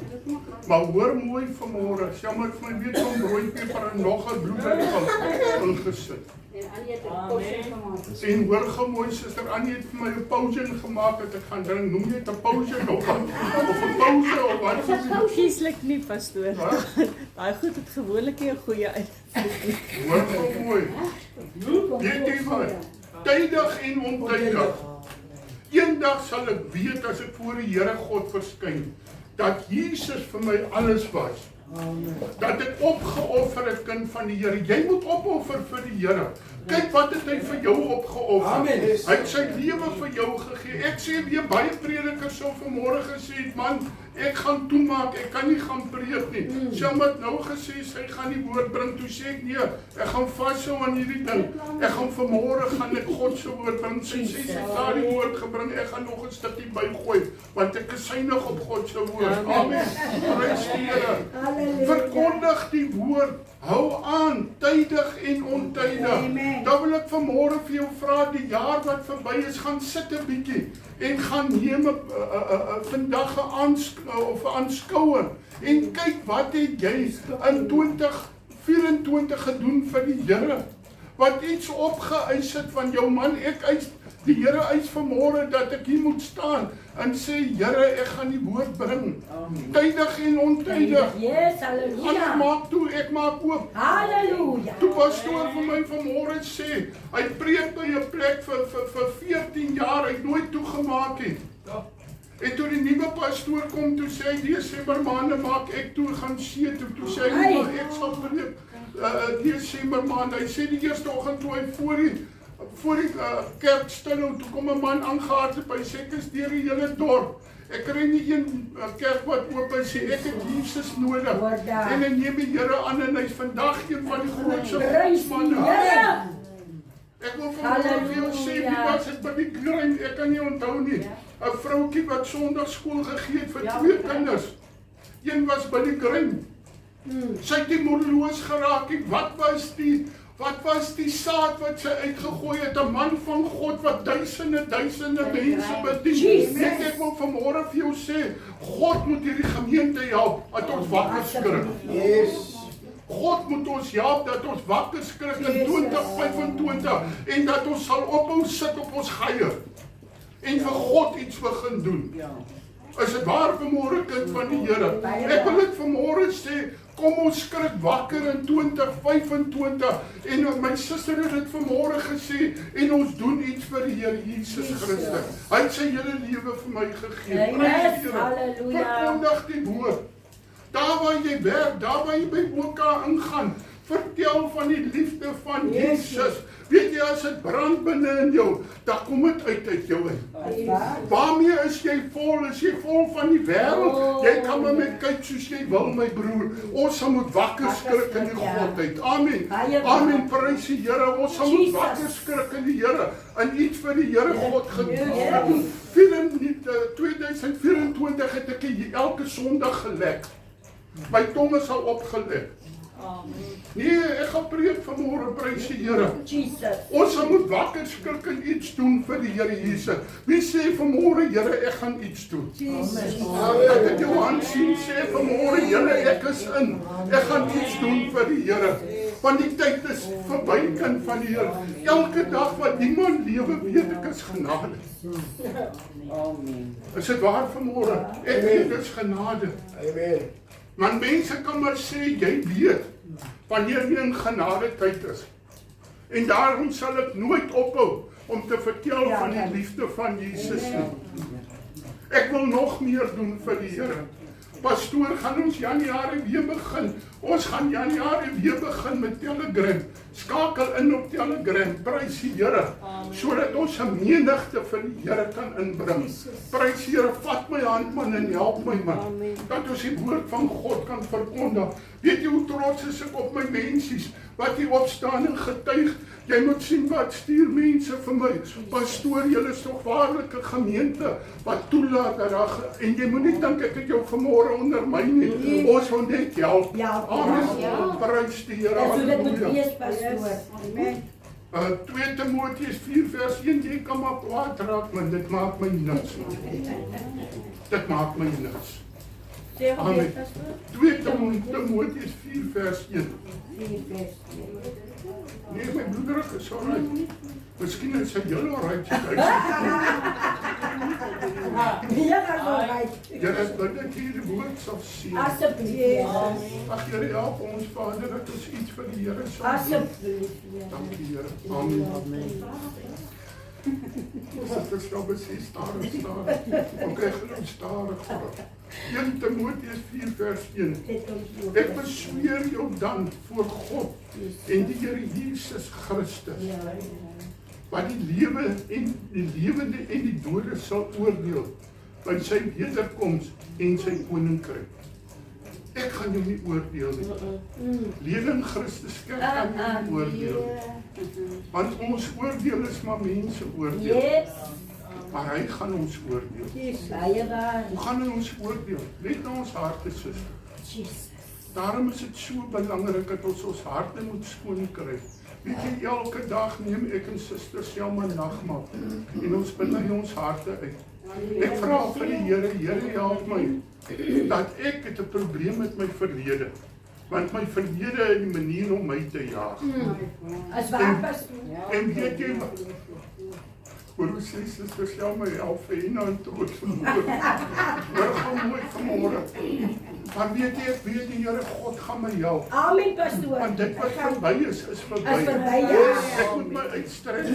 Maar hoor mooi vanmôre, Selma het vir my weet om rooipeper en nog 'n bloeddruk ingesit. En hoor gou mooi Suster Annie het vir my 'n potion gemaak dat ek gaan drink. Noem jy dit 'n potion of 'n pause of wat? Kieslik nie, pastoor. Daai goed het gewoonlik nie 'n goeie uit. Hoor gou mooi. Weet jy wat? Tydig en ontydig. Eendag sal ek weet as ek voor die Here God verskyn, dat Jesus vir my alles was. Dat ek opgeoffer het, kind van die Here. Jy moet opoffer vir die Here. Kyk wat het hy vir jou opgeoffer. Amen. Hy het sy lewe vir jou gegee. Ek sê weer baie predikers sou vanmôre gesê het, man, ek gaan toemaak, ek kan nie gaan preek nie. Selma het nou gesê sy gaan die woord bring. Toe sê ek nee, ek gaan vashou aan hierdie ding. Ek gaan vanmôre gaan ek God se woord bring. Sy sê sy het daardie woord gebring. Ek gaan nog 'n stukkie bygooi want ek is synig op God se woord. Amen. Prys die Here. Verkondig die woord. Hou aan, tydig en ontydig. Dan wil ek vanmôre vir jou vra, die jaar wat verby is, gaan sit 'n bietjie en gaan neem vandag 'n aanskouer en kyk wat het jy in 2024 gedoen vir die Here. Wat iets opgeëis het van jou man, ek eis die Here eis vanmôre dat ek hier moet staan en sê Here, ek gaan die woord bring. Tydig en ontydig. Yes, Ander halleluja. maak toe, ek maak oop. Halleluja. Toe pastoor vir my vanmôre sê, hy preek by 'n plek vir 14 jaar, hy het nooit toegemaak nie. En toe die nuwe pastoor kom, toe sê hy, Desember maande maak ek toe, gaan see toe. Toe sê hy, maar ek sal preek Desember maand. Hy sê die eerste oggend toe hy voor die kerk stil, toe kom 'n man aangehardloop, hy sê ek is deur die hele dorp. Ek kry nie een kerk wat oop is, sê ek het Jesus nodig. En hy neem die Here aan en hy's vandag een van die grootste godsmanne. Ek wil vanmôre vir jou sê, wie was dit by die klein, ek kan nie onthou nie. 'n Vroutjie wat Sondagskool gegee het vir 2 kinders. Een was by die grein. Sy het die moedeloos geraak. Wat was die saad wat sy uitgegooi het? 'n man van God wat duisende mense bedien. Ek wil vanmôre vir jou sê, God moet hierdie gemeente help dat ons wakker skrik. Yes. God moet ons help dat ons wakker skrik in 2025 en dat ons sal ophou sit op ons geier en vir God iets begin doen. Is dit waar vanmôre, kind van die Here? Ek wil dit vanmôre sê, kom ons skrik wakker in 2025 en my suster het dit vanmôre gesê en ons doen iets vir die Here Jesus Christus. Hy het sy hele lewe vir my gegee. Prys die Here. Verkondig die woord. Daar waar jy werk, daar waar jy by mekaar ingaan, vertel van die liefde van Jesus. Weet jy, as dit brand binne in jou, dan kom dit uit jou uit. Waarmee is jy vol? Is jy vol van die wêreld? Jy kan maar met kyk soos jy wil, my broer. Ons sal moet wakker skrik in die Godheid. Amen. Amen. Prys die Here. Ons sal moet wakker skrik in die Here en iets vir die Here God gedoen. 2024 het ek elke Sondag gelek. My tong is al opgelek. Nee, ek gaan preek vanmôre, prys die Here. Ons sal moet wakker skrik en iets doen vir die Here Jesus. Wie sê vanmôre, Here, ek gaan iets doen? Dat ek jou hand sien, sê vanmôre, Here, ek is in. Ek gaan iets doen vir die Here. Want die tyd is verby, kind van die Here. Elke dag wat iemand lewe, weet ek is genade. Is dit waar vanmôre? Ek weet dit is genade. Amen. Maar mense kan maar sê, jy weet, wanneer jy in genade tyd is. En daarom sal ek nooit ophou om te vertel van die liefde van Jesus nie. Ek wil nog meer doen vir die Here. Pastoor, gaan ons Januarie weer begin. Ons gaan Januarie weer begin met Telegram. Skakel in op Telegram, prys die Here, sodat ons 'n menigte vir die Here kan inbring. Prys die Here, vat my hand man en help my man, dat ons die woord van God kan verkondig. Weet jy hoe trots is ek op my mensies, wat hier opstaan en getuig. Jy moet sien wat stuur mense vir my. Pastoor, julle is toch waarlike gemeente, wat toelaat dat daar, en jy moet nie dink ek het jou vanmôre onder my nie. Ons wil net help. Amen. Prys die Here. En so dit moet wees, pastoor. Amen. 2 Timoteus 4 vers 1, jy kan maar kwaad raak, maar dit maak my niks. Dit maak my niks. Amen. 2 Timoteus 4 vers 1. Nee, my broeder is alright. Miskien is hy heel alright. Here, dat ek hierdie woord sal sien. Asseblief. Ag Here, help ons Vader dat ons iets vir die Here sal doen. Asseblief. Dankie Here. Amen. Ons het nou beslis stadig. Ons kry genoeg stadig. 1 Timoteus 4 vers 1. Ek besweer jou dan voor God en die Here Jesus Christus, wat die lewe en die lewende en die dode sal oordeel by sy wederkoms en sy koninkryk. Ek gaan jou nie oordeel nie. Lewe in Christus kerk kan jou nie oordeel. Want ons oordeel is maar mense oordeel. Maar hy gaan ons oordeel. Hoe gaan hy ons oordeel? Let na ons harte, suster. Daarom is dit so belangrik dat ons harte moet skoon kry. Weet jy, elke dag neem ek en suster Selma nagmaal en ons bely ons harte uit. Ek vra vir die Here, Here help my, dat ek het 'n probleem met my verlede. Want my verlede is die manier om my te jaag. As waar pastoor? En weet jy wat? Hoe sê suster Selma, help vir hom en trots vanmôre. Maar gaan mooi vanmôre. Maar weet jy, ek weet die Here God gaan my help. Amen, pastoor. Want dit wat verby is verby. Is verby, ja. Ek moet my uitstrek.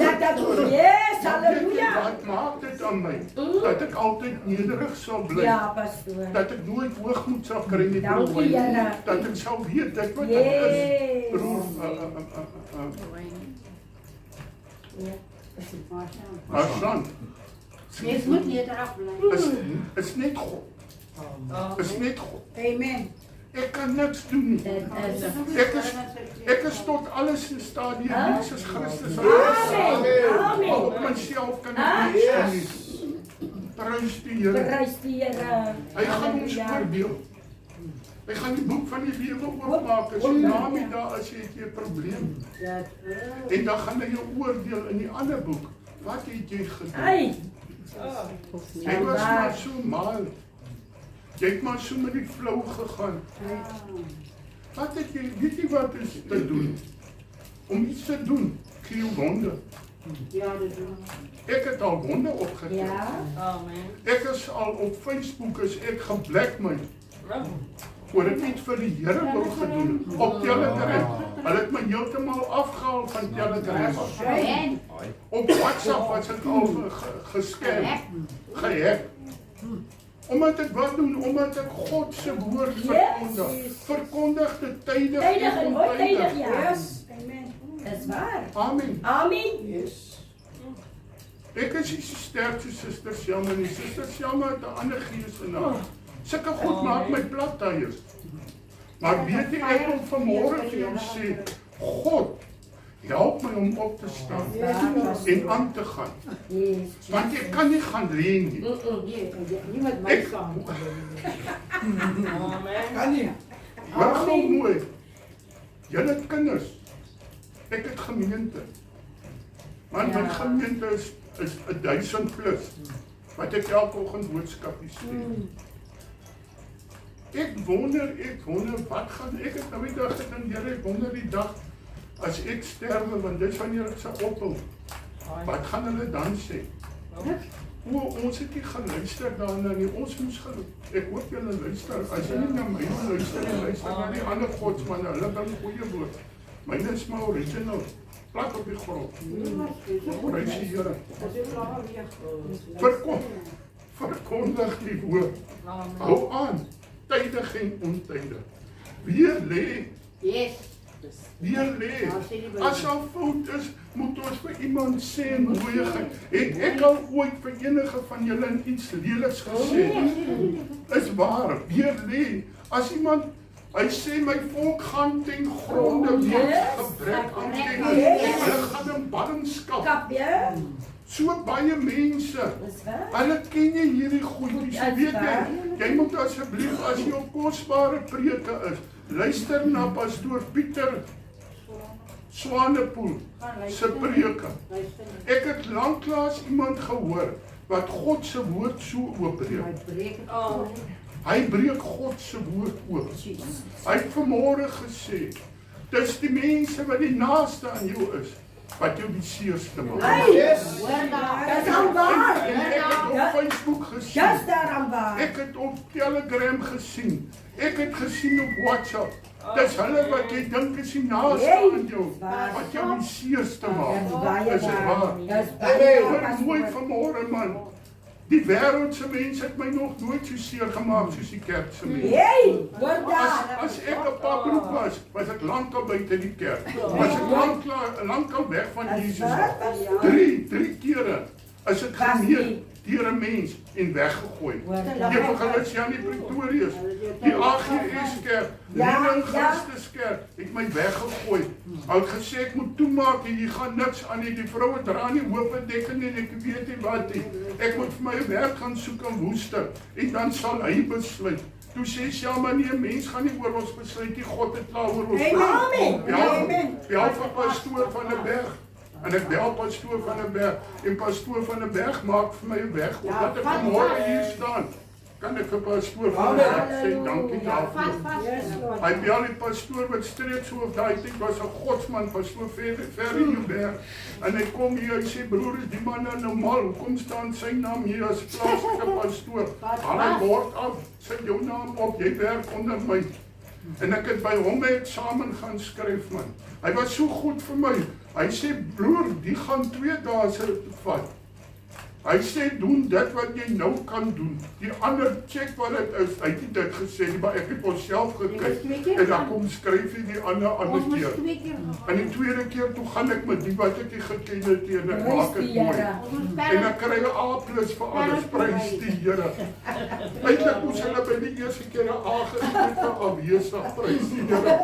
Yes, halleluja. Wat maak dit aan my? Dat ek altyd nederig sal bly. Ja, pastoor. Dat ek nooit hoogmoed sal kry nie. Dankie, Here. Dat ek sal weet dit wat ek is. Broer, Aslan. Jy moet nederig bly. Is net God. Is net God. Amen. Ek kan niks doen nie. Ek is tot alles in staat deur Jesus Christus. Amen. Maar op myself kan ek niks doen nie. Prys die Here. Prys die Here. Hy gaan ons oordeel. Hy gaan die boek van die lewe oopmaak. As jy na my daar is, het jy 'n probleem. En dan gaan hy jou oordeel in die ander boek. Wat het jy gedoen? Jy was maar so mal. Jy het maar so met die flow gegaan. Wat het jy, weet jy wat is te doen? Om iets te doen, gee jou wonde. Ja, dat doen Ek het al wonde opgetrek. Ja. Amen. Ek is al op Facebook is ek geblackmail. Voor ek iets vir die Here wou gedoen het, op Telegram. Hulle het my heeltemal afgehaal van Telegram. En? Op WhatsApp was ek al gescam, gehack. Omdat ek wat doen, omdat ek God se woord verkondig. Verkondig te tydig Tydig en nooit tydig, ja. Yes. Amen. Dis waar. Amen. Amen. Ek is nie so sterk soos Suster Selma nie. Suster Selma het 'n ander gees in haar. Sulke goed maak my plat tye. Maar weet jy, ek wil vanmôre vir jou sê, God, help my om op te staan en aan te gaan. Yes. Want jy kan nie gaan lê nie. Nie met my Ek- saam. Kan nie. Hoor gou mooi. Julle het kinders. Ek het gemeente. Want my gemeente is 1000 plus. Wat ek elke oggend boodskapies stuur. Ek wonder wat gaan ek het nou die dag gedink, Here, ek wonder die dag as ek sterwe, want dit is wanneer ek sal ophou. Wat gaan hulle dan sê? O, ons het nie geluister daarna nie. Ons moes ek hoop julle luister. As jy nie na my luister nie, luister na die ander godsmanne. Hulle bring goeie woord. Myne is maar original. Plat op die grond. Prys die Here. Verkondig die woord. Hou aan. Tydig en ontydig. Weer lê. Yes. Weer lê. As daar fout is, moet ons vir iemand sê en mooiigheid. Het ek al ooit vir enige van julle iets leliks gesê? Is waar, weer lê. As iemand, hy sê my volk gaan ten gronde weens gebrek aan kennis. Hulle gaan in ballingskap. Kap, ja. So baie mense. Dis waar. Hulle ken nie hierdie goedjies, weet jy? Jy moet asseblief as jy op kosbare preke is, luister na pastoor Pieter Swanepoel se preke. Ek het lanklaas iemand gehoor wat God se woord so oopbreek. Hy breek God se woord oop. Hy het vanmôre gesê, dis die mense wat die naaste aan jou is, wat jou die seerste maak. Dis aanbaar. En ek het op Facebook gesien. Dis daar aanbaar. Ek het op Telegram gesien. Ek het gesien op WhatsApp. Dis hulle wat jy dink is die naaste aan jou, wat jou die seerste maak. Is dit waar? Dis Hoor mooi vanmôre man. Die wêreldse mense het my nog nooit so seer gemaak soos die kerk se mense. Hey, hoor daar. As ek 'n papbroek was ek lankal buite die kerk. Was ek lankal weg van Jesus. Drie kere is ek geneem deur 'n mens en weggegooi. Die Evangelische Pretorius, die AGS kerk, die Christus kerk, het my weggegooi. Hy het gesê ek moet toemaak en jy gaan niks aan nie. Die vroue dra nie hoofbedekkend en ek weet nie wat nie. Ek moet vir my werk gaan soek in Woester en dan sal hy besluit. Toe sê Selma nie, 'n mens gaan nie oor ons besluit nie, God het klaar oor ons. Amen. Bel vir pastoor van 'n berg. En ek bel pastoor van 'n berg en pastoor van 'n berg maak vir my weg. Omdat ek vanmôre hier staan, kan ek vir pastoor van 'n berg sê dankie daarvoor. Hy bel die pastoor wat streeks so of daai tyd was 'n godsman, pastoor ver in die berg. En hy kom hier, hy sê broer, is die man nou mal? Hoekom staan sy naam hier as plaaslike pastoor? Haal hy bord af, sit jou naam op, jy werk onder my. En ek het by hom 'n eksamen gaan skryf man. Hy was so goed vir my. Hy sê broer, die gaan 2 dae se vat. Hy sê doen dit wat jy nou kan doen. Die ander check wat dit is, hy het nie dit gesê nie, maar ek het onsself gekyk. En dan kom skryf hy die ander keer. En die tweede keer toe gaan ek met die wat ek nie geken het teen ek maak dit mooi. En dan kry jy A+ vir alles, prys die Here. Eintlik moes hulle by die eerste keer 'n A gegee vir afwesig, prys die Here.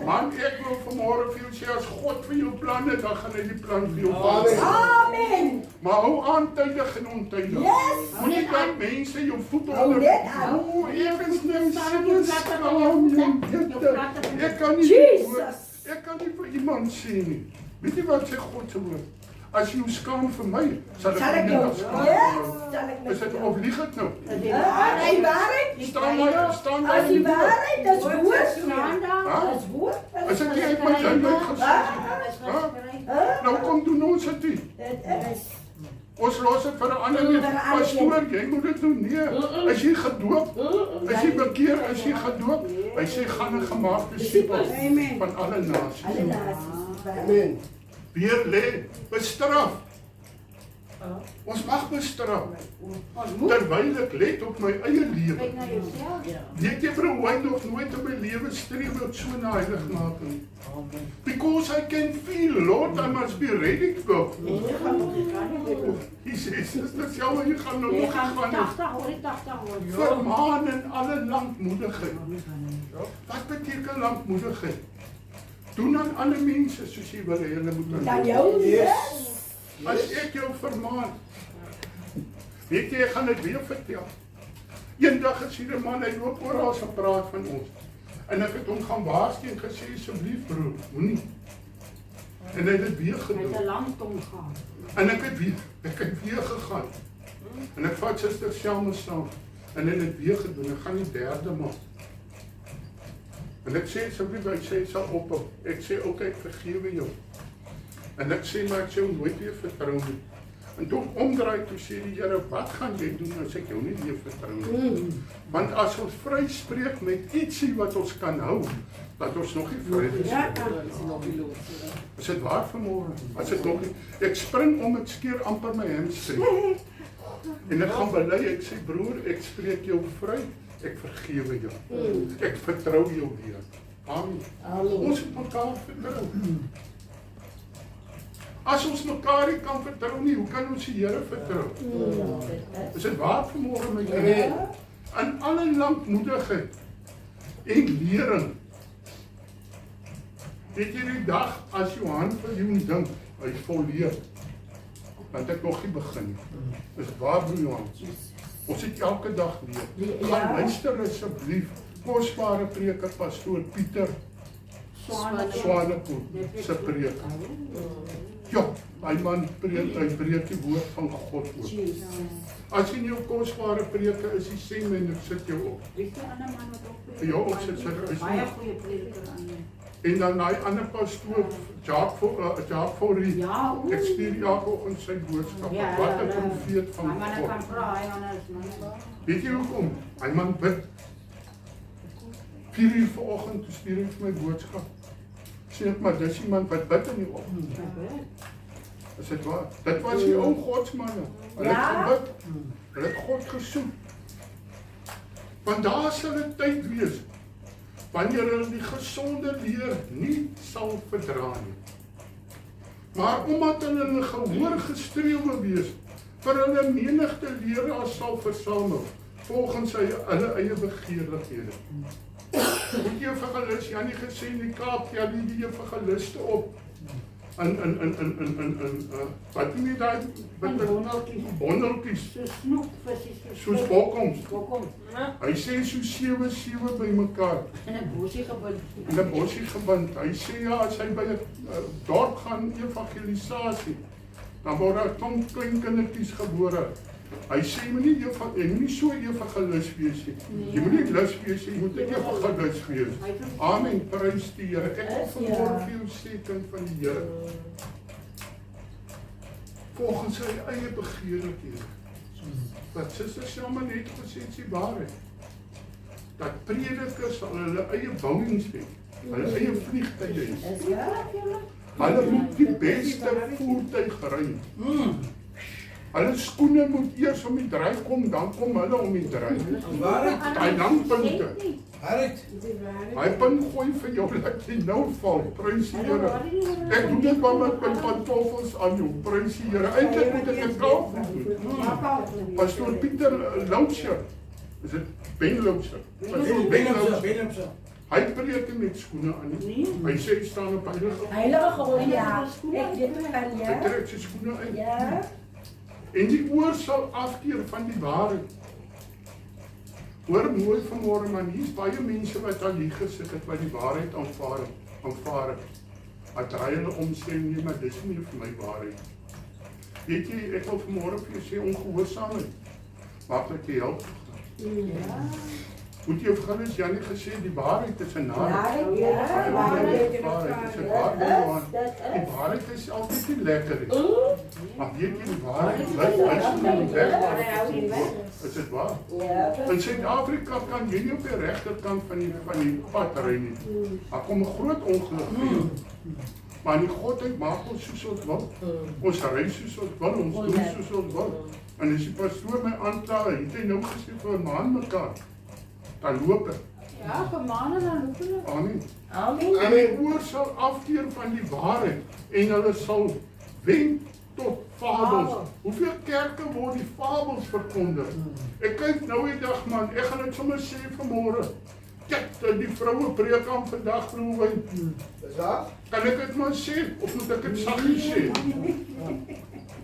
Man, ek wil vanmôre vir jou sê, as God vir jou planne, dan gaan hy die plan vir jou volg. Amen. Maar hou aan tydig en ontydig. Yes. Moenie dat mense jou voet Hou onder. dit aan. O, ek is nou ek kan nie Jesus. ek kan nie vir iemand sê nie. Weet jy wat sê God se woord? As jy jou skaam vir my, sal Sal ek ek jou jou? skaam. Yes, sal ek Is dit jou? of lieg ek nou? Die waarheid. Staan my As die waarheid is woord. Ha? Nee, is jy gedoop? Is jy bekeer? Is jy gedoop? Hy sê gaan 'n gemaak disipels van alle nasies. Amen. Weer lê bestraf. Ons mag bestraf. Terwyl ek let op my eie lewe. Weet jy bro, hoe nog nooit in my lewe streef ek so na heiligmaking. Because I can feel, Lord, I must be ready to go. Hy sê, dis jammer, jy gaan nog nie gaan. Vermaan in alle lankmoedigheid. Wat beteken lankmoedigheid? Doen aan alle mense soos jy wil hê hulle moet doen. Dan jou As ek jou vermaan, weet jy, ek gaan dit weer vertel. Eendag is hier 'n man, hy loop oral gepraat van ons. En ek het hom gaan waarsku en gesê, asseblief broer, moenie. En hy het dit weer gedoen. Met 'n lang tong gaan. En ek het weer gegaan. En ek vat Suster Selma saam. En hy het dit weer gedoen. Ek gaan die derde maal. En ek sê, asseblief, hy sê, ek sal ophou. Ek sê, okay, ek vergewe jou. En ek sê, maar ek sê, nooit weer vertrou nie. En toe omdraai, toe sê die Here, wat gaan jy doen as ek jou nie weer vertrou nie? Want as ons vry spreek met ietsie wat ons kan hou, dat ons nog nie vry is. Is dit waar vanmôre? As dit nog nie, ek spring om, ek skeer amper my hamstring. En ek gaan bely, ek sê, broer, ek spreek jou vry, ek vergewe jou. Ek vertrou jou weer. Amen. Ons moet mekaar vertrou. As ons mekaar nie kan vertrou nie, hoe kan ons die Here vertrou? Is dit waar vanmôre my kinders? In alle lankmoedigheid en lering. Weet jy die dag as Johan Viljoen dink, hy is vol leer, want ek nog nie begin nie. Is waar broer Johan? Ons het elke dag leer. Gaan luister asseblief, kosbare preker pastoor Pieter Swanepoel se preek. Ja, hy man preek, hy breek die woord van God oop. As jy in jou kosbare preke is, jy sê my, ek sit jou op. Wie is die ander man wat oppreek? Ja, op sit sy is. Baie goeie prediker aan jou. En dan die ander pastoor, Jacques Fourie, ek stuur elke oggend sy boodskap, wat 'n profeet van God. Maar kan God. vra, hy man is man. Weet jy hoekom? Hy man bid. 4 uur vanoggend, toe stuur hy vir my boodskap. Sê ek, maar dis iemand wat bid in die oggend. Is dit waar? Dit was die ou godsmanne. Hulle het gebid. Hulle het God gesoek. Want daar sal 'n tyd wees wanneer hulle die gesonde leer nie sal verdra nie. Maar omdat hulle in gehoor gestrewe wees, vir hulle menigte leraars sal versamel, volgens hulle eie begeerlikhede. Moet jy evangelis Janie gesê in die Kaap, ja die evangeliste op. Wat doen jy daai bondeltjies? So snoepvisies. Soos bokkoms. Bokkoms. Hy sê so 7 bymekaar. En 'n bosie gebind. In 'n bosie gebind. Hy sê ja, as hy by 'n dorp gaan evangelisasie, dan word daar klein kindertjies gebore. Hy sê jy moet nie so evangelis wees nie. Jy moet nie lus wees nie, jy moet 'n evangelis wees. Amen, prys die Here. Ek wil vanmôre vir jou sê, kind van die Here, volgens sy eie begeerlikhede. Wat Suster Selma net gesê het, is die waarheid. Dat predikers sal hulle eie bouings hê, hulle eie vliegtuie hê. Hulle moet die beste voertuig ry. Hulle skoene moet eers om die draai kom, dan kom hulle om die draai. Daai langpunte. Hy punt gooi vir jou dat jy nou val. Prys die Here. Ek doen dit maar met my pantoffels aan jou. Prys die Here. Eintlik moet ek 'n kalf doen. Pastoor Pieter Loutser. Is dit Ben Loutser? Pastoor Ben Loutser. Hy preek met skoene aan. Hy sê hy staan op heilige grond, ja. Ek weet dit van Hy trek sy skoene uit. Ja. En die oor sal afkeer van die waarheid. Hoor mooi vanmôre man, hier's baie mense wat al hier gesit het wat die waarheid aanvaar het. Wat draai hulle om sê nee, maar dis nie vir my waarheid. Weet jy, ek wil vanmôre vir jou sê ongehoorsaamheid. Maak dat jy help. Moet jy vergis Janie gesê die waarheid is 'n narigheid. Die waarheid is 'n waarheid. Die waarheid is altyd nie lekker nie. Maar weet jy die waarheid bly uitgeneem weg? Is dit waar? Ja. In Suid-Afrika kan jy nie op die regterkant van die pad ry nie. Daar kom 'n groot ongeluk vir jou. Maar die Godheid maak ons soos ons wil. Ons ry soos ons wil, ons doen soos ons wil. En as die pastoor my aankla, het hy nou gesê vir 'n man mekaar. Dan loop ek. Ja, vir maande dan loop hulle. Amen. Amen. En die oor sal afkeer van die waarheid en hulle sal wen tot fabels. Hoeveel kerke word die fabels verkondig? Ek kyk nou die dag man, ek gaan dit sommer sê vanmôre. Kyk, die vroue preek aan vandag vroeg. Is dat? Kan ek dit maar sê of moet ek dit saggies sê?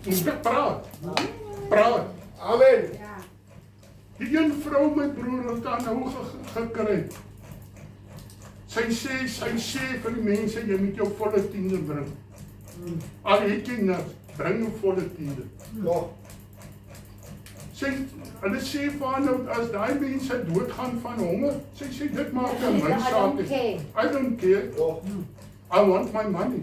Moet ek praat? Praat. Amen. Ja. Die een vrou my broer het aan nou gekry. Sy sê vir die mense, jy moet jou volle tiende bring. Al het jy niks, bring jou volle tiende. Ja. Hulle sê vir haar nou, as daai mense doodgaan van honger, sy sê dit maak aan my saak. I don't care. Ja. I want my money.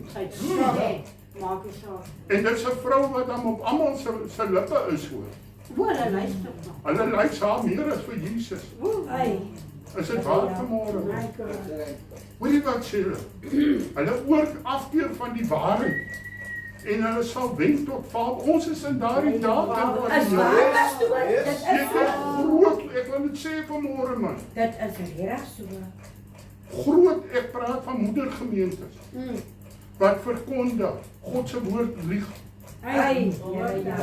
Maak jy so. En dit is 'n vrou wat dan op almal se lippe is hoor. Hulle luister nog. Hulle lyk haar meer as vir Jesus. Ai. Is dit waar vanmôre? My God. Hoor jy wat sê hulle? Hulle oor afkeer van die waarheid. En hulle sal wen tot val. Ons is in daardie dae Is waar, pastoor? Dit is groot, ek wil dit sê vanmôre man. Dit is reg so. Groot, ek praat van moedergemeentes. Wat verkondig, God se woord lieg. Ai.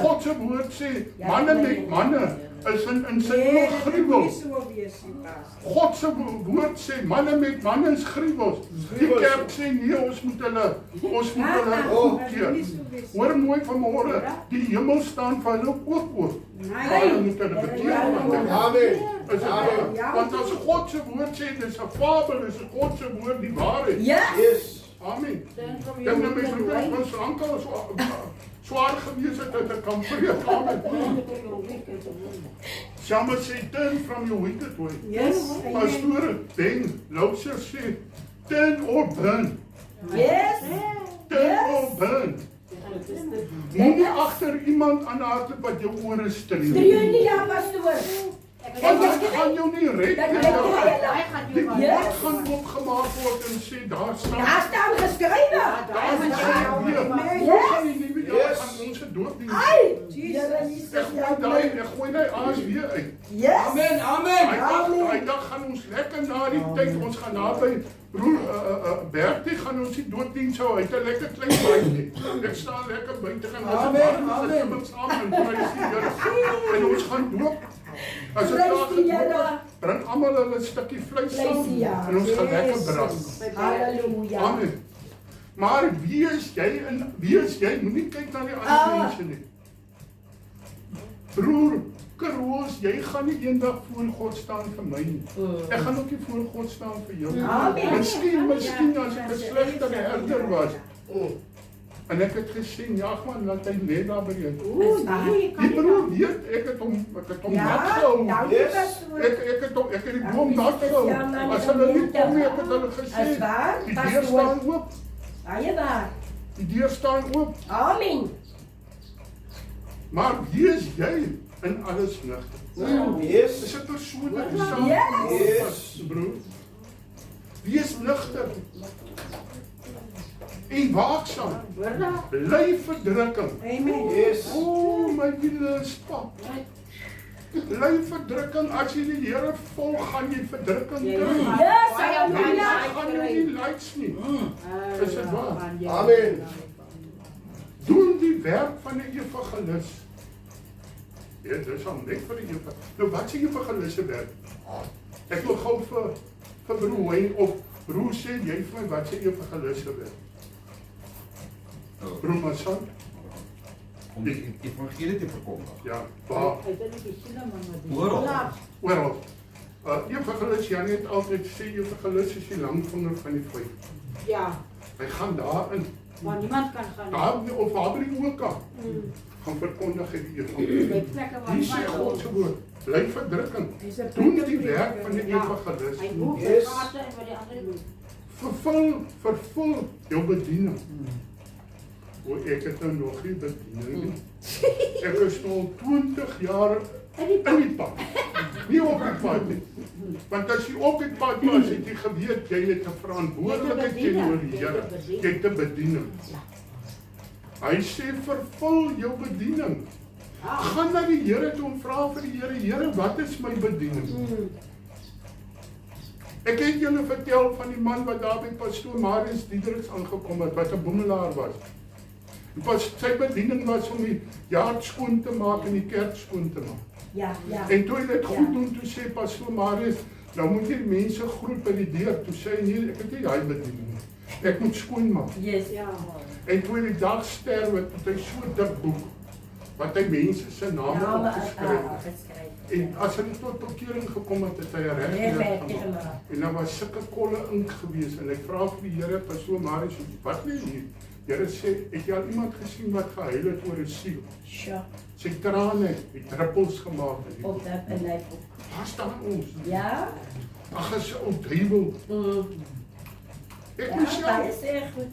God se woord sê, manne met manne is in sy oë gruwels. God se woord sê, manne met manne is gruwels. Die kerk sê, nee, ons moet hulle opkeer. Hoor mooi vanmôre, die hemel staan vir hulle ook oop. Hulle moet hulle bekeer. Amen. Is dit waar? Want as God se woord sê, dis 'n fabel, is God se woord die waarheid. Ja. Yes. Amen. Dan my broer was aankel swaar gewees het dat ek kan preek. Amen. Sommige sê, turn from your wicked way. Yes. Pastoor Ben Louser sê, turn or burn. Yes. Turn or burn. Moenie agter iemand aan hardloop wat jou ore streel. Streeu nie ja, pastoor. Want dit gaan jou nie red Dat nie. jy hulle. Die woord gaan opgemaak word en sê, daar staan. Daar staan geskrywe. Daar is hy weer. Yes. Gaan die nuwe jaar aan ons doopdiens. Ai. Ek gooi daai aas weer uit. Yes. Amen. Amen. Hy dag gaan ons lekker na die tyd, ons gaan naby broer Bertie gaan ons die doopdiens hou. Hy het 'n lekker klein baadjie. Ek staan lekker buite gaan Amen, amen. Ons saam en prys die Here. En ons gaan doop. As dit Prys die Here. bring almal hulle stukkie vleis saam Vleisie, ja. en ons gaan lekker brand. Halleluja. Amen. Maar wie is jy? Moenie kyk na die ander mense nie. Broer, Karoos, jy gaan nie eendag voor God staan vir my nie. Ek gaan ook nie voor God staan vir jou. Amen. Miskien as ek 'n slegte herder was. En ek het gesien, ja man, laat hy net daar by jou. Die broer weet, ek het hom nat gehou. Dankie pastoor. Ek het die boom nat gehou. Ja, man, As hulle nie dit kom nie, is ek het hulle gesê, is waar, die pastoor. deur staan oop. Baie waar. Die deur staan oop. Amen. Maar wie is jy in alles nigter? Yes. Is 'n persoonlike saak, Yes. broer. Wie is nigter? En waaksaam. Bly verdrukking. Amen. Yes. O, my wiele is pap. Bly verdrukking, as jy die Here volg, gaan jy verdrukking kry. Yes. Jy Halleluja. gaan jy nie lights nie. Is dit waar? Amen. Doen die werk van 'n evangelis. Ja, dit is al net vir die evangelis. Nou wat sê evangelisse werk? Ek wil gou vir broer Wayne of broer sê jy vir my wat sê evangelisse werk? Broer Masan? Om die evangelie te verkondig. Ja, waar? Oral. Evangelis Jan het altyd sê evangelis is die langvinger van die vyf. Ja, Hy gaan daarin. maar niemand kan gaan. Daar of waar by die oka. Gaan verkondig hy die evangelie. By plekke waar Hier sê niemand God se woord, bly verdrukking. Hy's 'n Doen die werk van die evangelis. Hy moet Yes. gate en wat die ander doen. Vervul jou bediening. Ek het nou nog nie bediening nie. Ek is nou 20 jaar in die pad. Nie op die pad nie. Want as jy op die pad was, het jy geweet, jy het 'n verantwoordelikheid teenoor die Here. Jy het 'n bediening. Hy sê, vervul jou bediening. Gaan na die Here toe en vra vir die Here, Here, wat is my bediening? Ek het julle vertel van die man wat daar by pastoor Marius Diedriks aangekom het, wat 'n boemelaar was. Sy bediening was om die jaard skoon te maak en die kerk skoon te maak. Ja. En toe hy dit goed doen, toe sê pastoor Marius, nou moet jy mense groet by die deur. Toe sê hy, nee, ek het nie daai bediening nie. Ek moet skoon maak. Yes. En toe hy die dag sterf, het hy so 'n dik boek, wat hy mense se name opgeskryf het. En as hy tot bekering gekom het, het hy reg gemaak. En daar was sulke kolle ink gewees, en ek vra vir die Here, pastoor Marius, wat lê hier? Die Here sê, het jy al iemand gesien wat gehuil het oor 'n siel? Sure. Sy trane het druppels gemaak. Op dat in my boek. Daar staan ons. Ja. Ag, is 'n duiwel. Ek moes Ja, self, baie sê goed.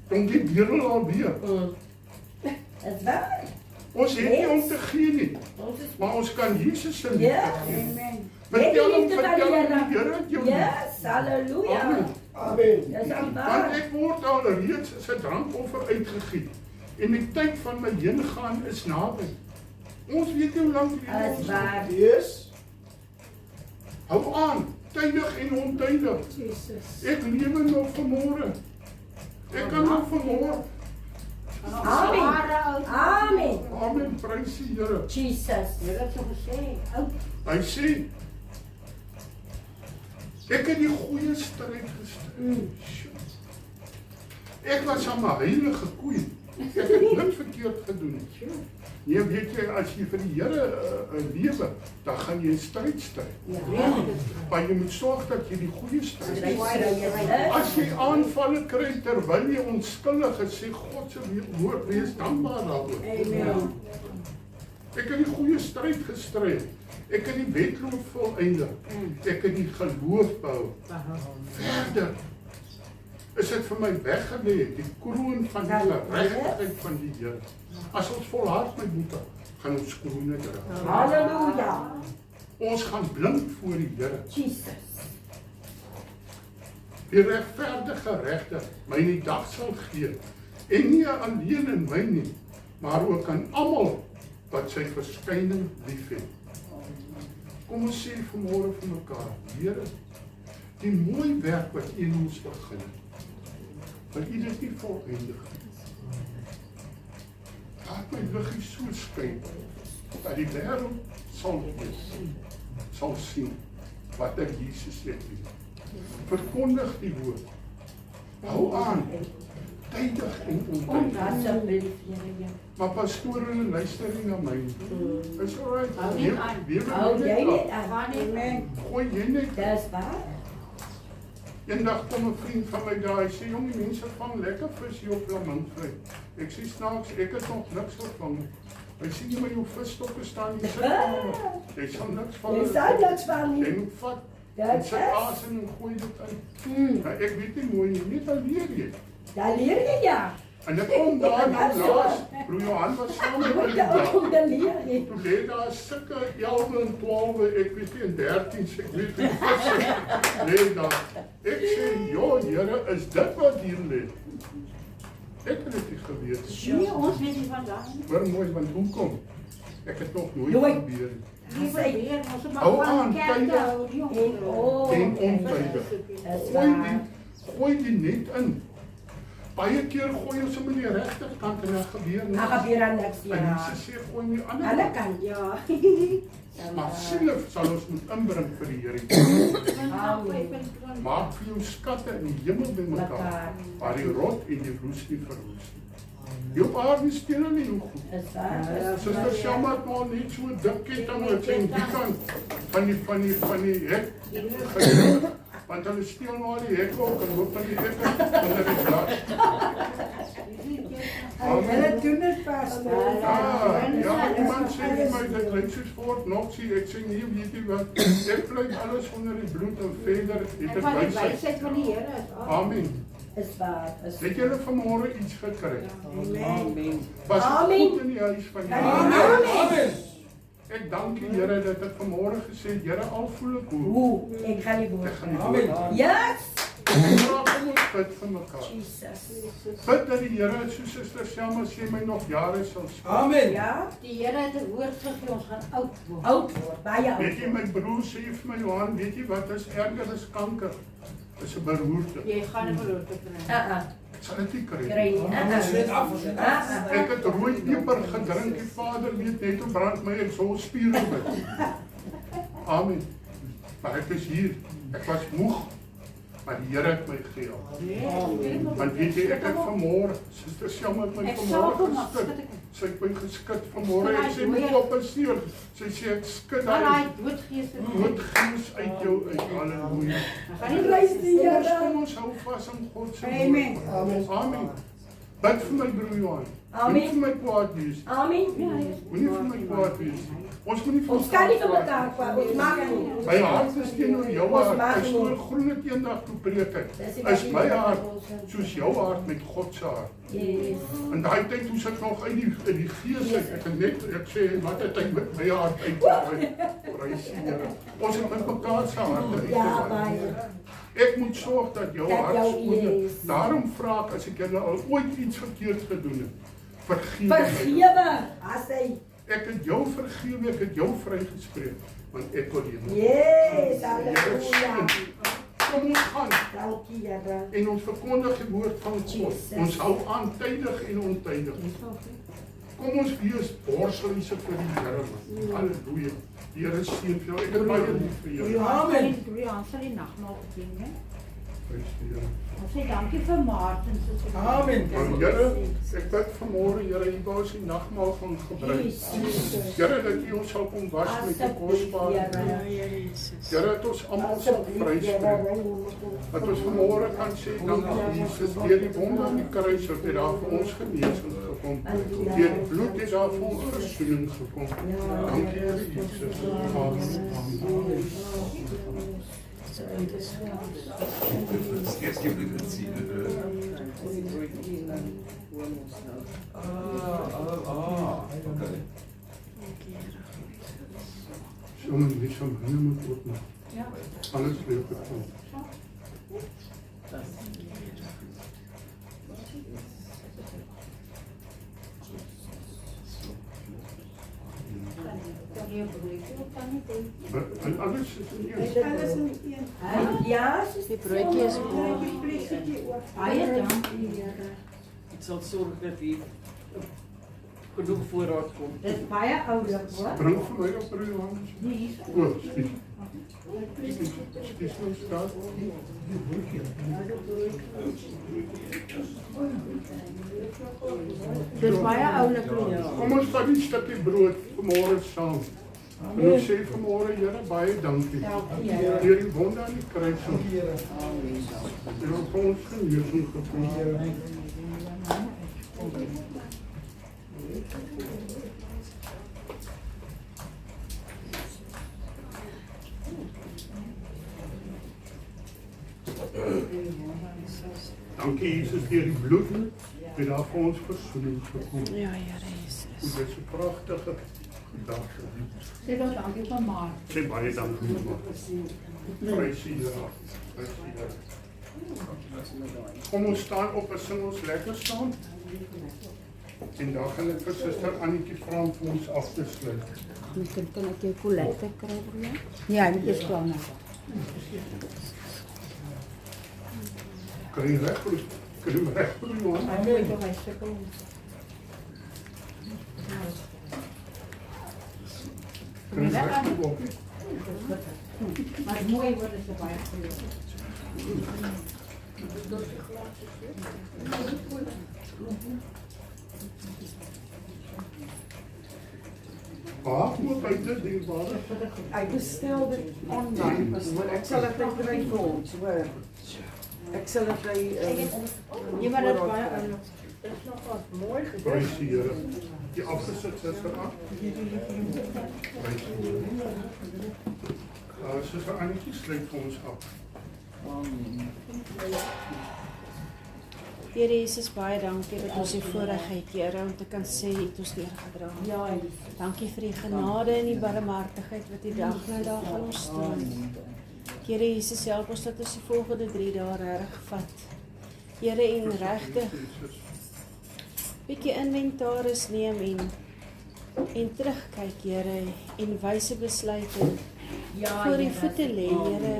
dan die Here alweer. Is waar? Ons het nie om te gee nie, Ons is maar ons kan Jesus se Ja. liefde gee. Amen. Vertel hom, Net die liefde van vertel die hom, Here. die Here het jou lief. Yes, halleluja. Amen. Amen. Dis Want aanvaar. ek word al reeds as 'n drankoffer uitgegiet. En die tyd van my heengaan is naby. Ons weet nie hoe lank Is ons waar. Yes. hou aan, tydig en ontydig. Jesus. Ek lewe nog vanmôre. Ek kan nog vanmôre. Amen. Amen. Amen, prys die Here. Jesus. Jy het so gesê, ou, Hy sê, ek het die goeie stryd gestry. Ek was aan my heilige koei. Ek het niks verkeerd gedoen nie. Nee, weet jy, as jy vir die Here lewe, dan gaan jy 'n stryd stry. Maar jy moet sorg dat jy die goeie stryd stry. As jy aanvalle kry terwyl jy onskuldig is, sê God se woord, wees dankbaar daaroor. Amen. Ek het die goeie stryd gestry. Ek het die wedloop volëindig. Ek het die geloof behou. Verder is dit vir my weggelê, die kroon van die geregtigheid van die Here. As ons volhard my boete, gaan ons kroone dra. Halleluja. Ons gaan blink voor die Here. Jesus. Die regverdige regter my in die dag sal gee. En nie alleen in my nie, maar ook aan almal wat sy verskyning liefhet. Kom ons sê vanmôre vir mekaar, Here, die mooi werk wat U in ons begin het, wil U dit nie volëindig nie. Laat my liggie so skyn, dat die wêreld sal sien wat Jesus het doen. Verkondig die woord. Hou aan, tydig en ontydig. Asseblief, Here. Maar pastore luister nie na my nie. Is alright. Hou nie aan. Hou jy net af. aan. Amen. Gooi jy net. Dis waar. Eendag kom 'n vriend van my daar, hy sê jong, die mense vang lekker vis hier op Lamantvlei. Ek sê snaaks, ek het nog niks gevang nie. Hy sê jy maar jou visstokke staan hier sit. Jy sal niks vang. Jy sal niks vang nie. Jy moet vat. Dit Jy is. sit aas in en gooi dit uit. Nou, ek weet nie mooi nie, net al leer jy. Daar leer jy ja. En ek kom daar laas, broer Johan was saam met my. Kom dan leer jy. Toe lê daar sulke 11 en 12, ek weet nie, en 13, ek weet nie, lê daar. Ek sê, joh, Here, is dit wat hier lê? Ek het dit nie geweet. nee, ons weet nie van daai nie. Hoor mooi, want hoekom? Ek het nog nooit Nooit. gebeur. Die weer, ons moet Hou maar aan, van kerk tydig. hou, jong. En En ontydig. Dis Gooi die net in. Baie keer gooi ons hom in die regterkant en dan gebeur niks. Daar gebeur dan niks, En ja. Jesus sê, gooi nie aan die Alle ander kant. kan. Ja. Maar sielef sal ons moet inbring vir die Here. Maak vir jou skatte in die hemel bymekaar, waar die rot en die roes nie verwoes nie. Jou aarde steel nie hoe goed. Dis waar. Suster Shamma het maar net so dik ketting wat sy in die kant van die hek gedoen. Want hulle steel maar die hek ook en loop aan die hek onder die dak. Hulle doen dit pas. Ja, iemand sê vir my dat lyk soos Fort Knox, ek sê nee, weet jy wat, ek pleit alles onder die bloed en verder het En ek van die wysheid. wysheid van die Here is. Amen. Is waar. Het julle vanmôre iets gekry? Amen. Was dit Amen. goed in die huis van die Amen. Here? Amen. Ek dank die Here dat ek vanmôre gesê het, Here, al voel ek hoe. Hoe? Ik ga niet Ek boven. gaan nie Amen. dood. Yes! Vra kom ons bid vir mekaar. Jesus. Bid dat die Here, soos Suster Selma sê, my nog jare sal spaar. Amen. Ja? Die Here het 'n woord gegee, ons gaan oud word. Oud word. Baie Weet oud jy, my broer sê vir my, Johan, weet jy wat is erger as kanker? Dis 'n beroerte. Jy gaan 'n beroerte kry. Ek sal dit nie kry. Kry nie. Ons weet af, ons weet af. Ek het rooi peper gedrink, die Vader weet net hoe brand my ek so spiere word. Amen. Maar ek is hier. Ek was moeg. Maar die Here het my gehelp. Want weet jy, ek het vanmôre, Suster Selma het my Ek sal vanmôre kom maar geskit. skud ek. Sy het my geskit vanmôre. Ek sê my kop is seer. Sy sê ek skud Maar daai hy doodgees het. doodgees uit jou uit. Halleluja. Gaan nie Prys die Here. Kom ons hou vas aan God se Amen. woord. Amen. Bid vir my broer Johan. Amen. Moenie vir my kwaad wees. Amen. Moenie vir my kwaad wees. Ons moenie vir Ons kan niet van elkaar kwaad. Ons mag niet. My hart is teenoor jou Ons hart. mag Ek sal nie. groene eendag toe preek het. Dis die Is wat my die hart Bybel sê. soos jou hart met God se hart. Yes. In daai tyd toe sit nog uit die gees uit. Ek het net ek sê wat het hy met my hart uitgebrei. Prys die Here. Ons het met mekaar se harte Ja, uitgebrei. baie. Ek moet sorg dat jou Dat hart jou skoon is. is. Daarom vra ek as ek julle al ooit iets verkeerd gedoen het, vergewe my. Vergewe. As hy. Ek het jou vergewe, ek het jou vrygespreek, want ek wil jou. Yes. Here Halleluja. seën. Kom ons gaan Dankie, Here. en ons verkondig die woord van God. Jesus. Ons hou aan tydig en ontydig. Kom ons wees borseliese vir die Here man. Halleluja. Die Here seën vir jou. Ek het baie lief vir jou. Amen. Johan sal die nagmaal opneem, hè? Prys die Here. Ons sê dankie vir Martin se Amen. Want Here, ek bid vanmôre, Here, U wou ons die nagmaal gaan gebruik. Jesus. Here, dat U ons sal kom was met die kosbare Here. bloed. Here, dat ons almal sal vryspreek. Dat ons vanmôre kan sê, dankie Jesus, deur die wonde aan die kruis het U daar vir ons genesing gekom. Deur die bloed het daar vir ons versoening gekom. Dankie Here Jesus. Amen. Eerst keer dit zien. Oké. So moet jy som binne moet oopmaak. Ja. Alles loop goed. En alles is in een. Alles in een. Ja, sis. Die broodjie is mooi. Die vleesjie ook. Baie dankie. Ek sal sorg dat hier genoeg voorraad kom. Dit is baie oulik, hoor. Bring vir my op broer Johannes. Nee, hier. O, skiet. Skiet nou staat. Dit is baie oulik. Kom ons vat die stukkie brood vanmôre saam. En ons sê vanmôre Here baie dankie. Deur die wonde aan die kruis. En op ons genesing gekom. Dankie Jesus deur die bloed het daar vir ons verzoening gekom. Ja, Here Jesus. Dit is 'n pragtige gedagte. Sê dan dankie vir Martin. Sê baie dankie man. Prys die Here. Prys die Here. Kom ons staan op en sing ons lekker saam. En dan gaan ek vir Suster Annetjie vra om vir ons af te sluit. Kan ek jou kollekte kry, broer? Ja, dit is klaar nou. Kan jy reg broer? Kan jy reg broer Johan? Amen. Tog hy sukkel. Kan jy reg broer? Maar mooi word dit so baie goed. Waar moet hy dit doen vader? Ek bestel dit online, maar ek sal dit kry vir ons, hoor. Ek sal dit by Nee, maar dit is baie oulik. Dit is nogal mooi gedruk. Prys die Here. Die afgesit Suster af. Prys die Here. Suster Annetjie sluit vir ons af. Amen. Here Jesus, baie dankie dat ons die voorreg het, Here, om te kan sê, U het ons deurgedra. Ja, Dankie vir die genade en die barmhartigheid wat U dag na dag aan ons toon. Here Jesus, help ons dat ons die volgende 3 dae reg vat. Here, en regtig bietjie inventaris neem en terugkyk, Here, en wyse besluite voor die voete lê, Here.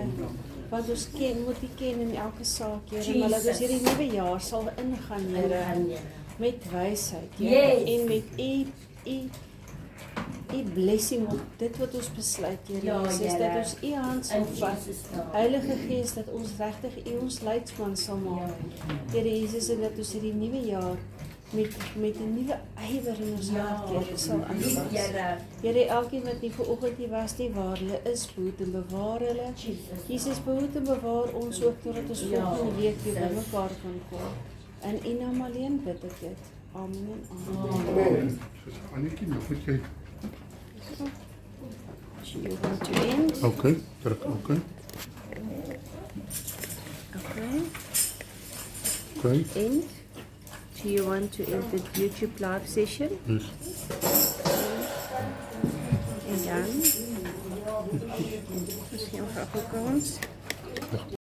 Want ons moet U ken in elke saak, Here, maar dat ons hierdie nuwe jaar sal ingaan, Here, met wysheid, Here, en met U blessing op dit wat ons besluit, Here Jesus, dat ons U hand sal vat. Heilige Gees, dat ons regtig U ons leidsman sal maak. Here Jesus, en dat ons hierdie nuwe jaar met 'n nuwe ywer in ons hart, Here, sal aanpas. Here, elkeen wat nie vanoggend hier was nie, waar hulle is, behoed en bewaar hulle. Jesus, behoed en bewaar ons ook totdat ons volgende week weer by mekaar kan kom. In U naam alleen bid ek dit. Amen en amen. Amen. Soos Annetjie, nog moet jy. So you want to end? Okay, terug, okay. Okay. End. Do you want to end the YouTube live session? Yes. En dan? Misschien nog Afrikaans.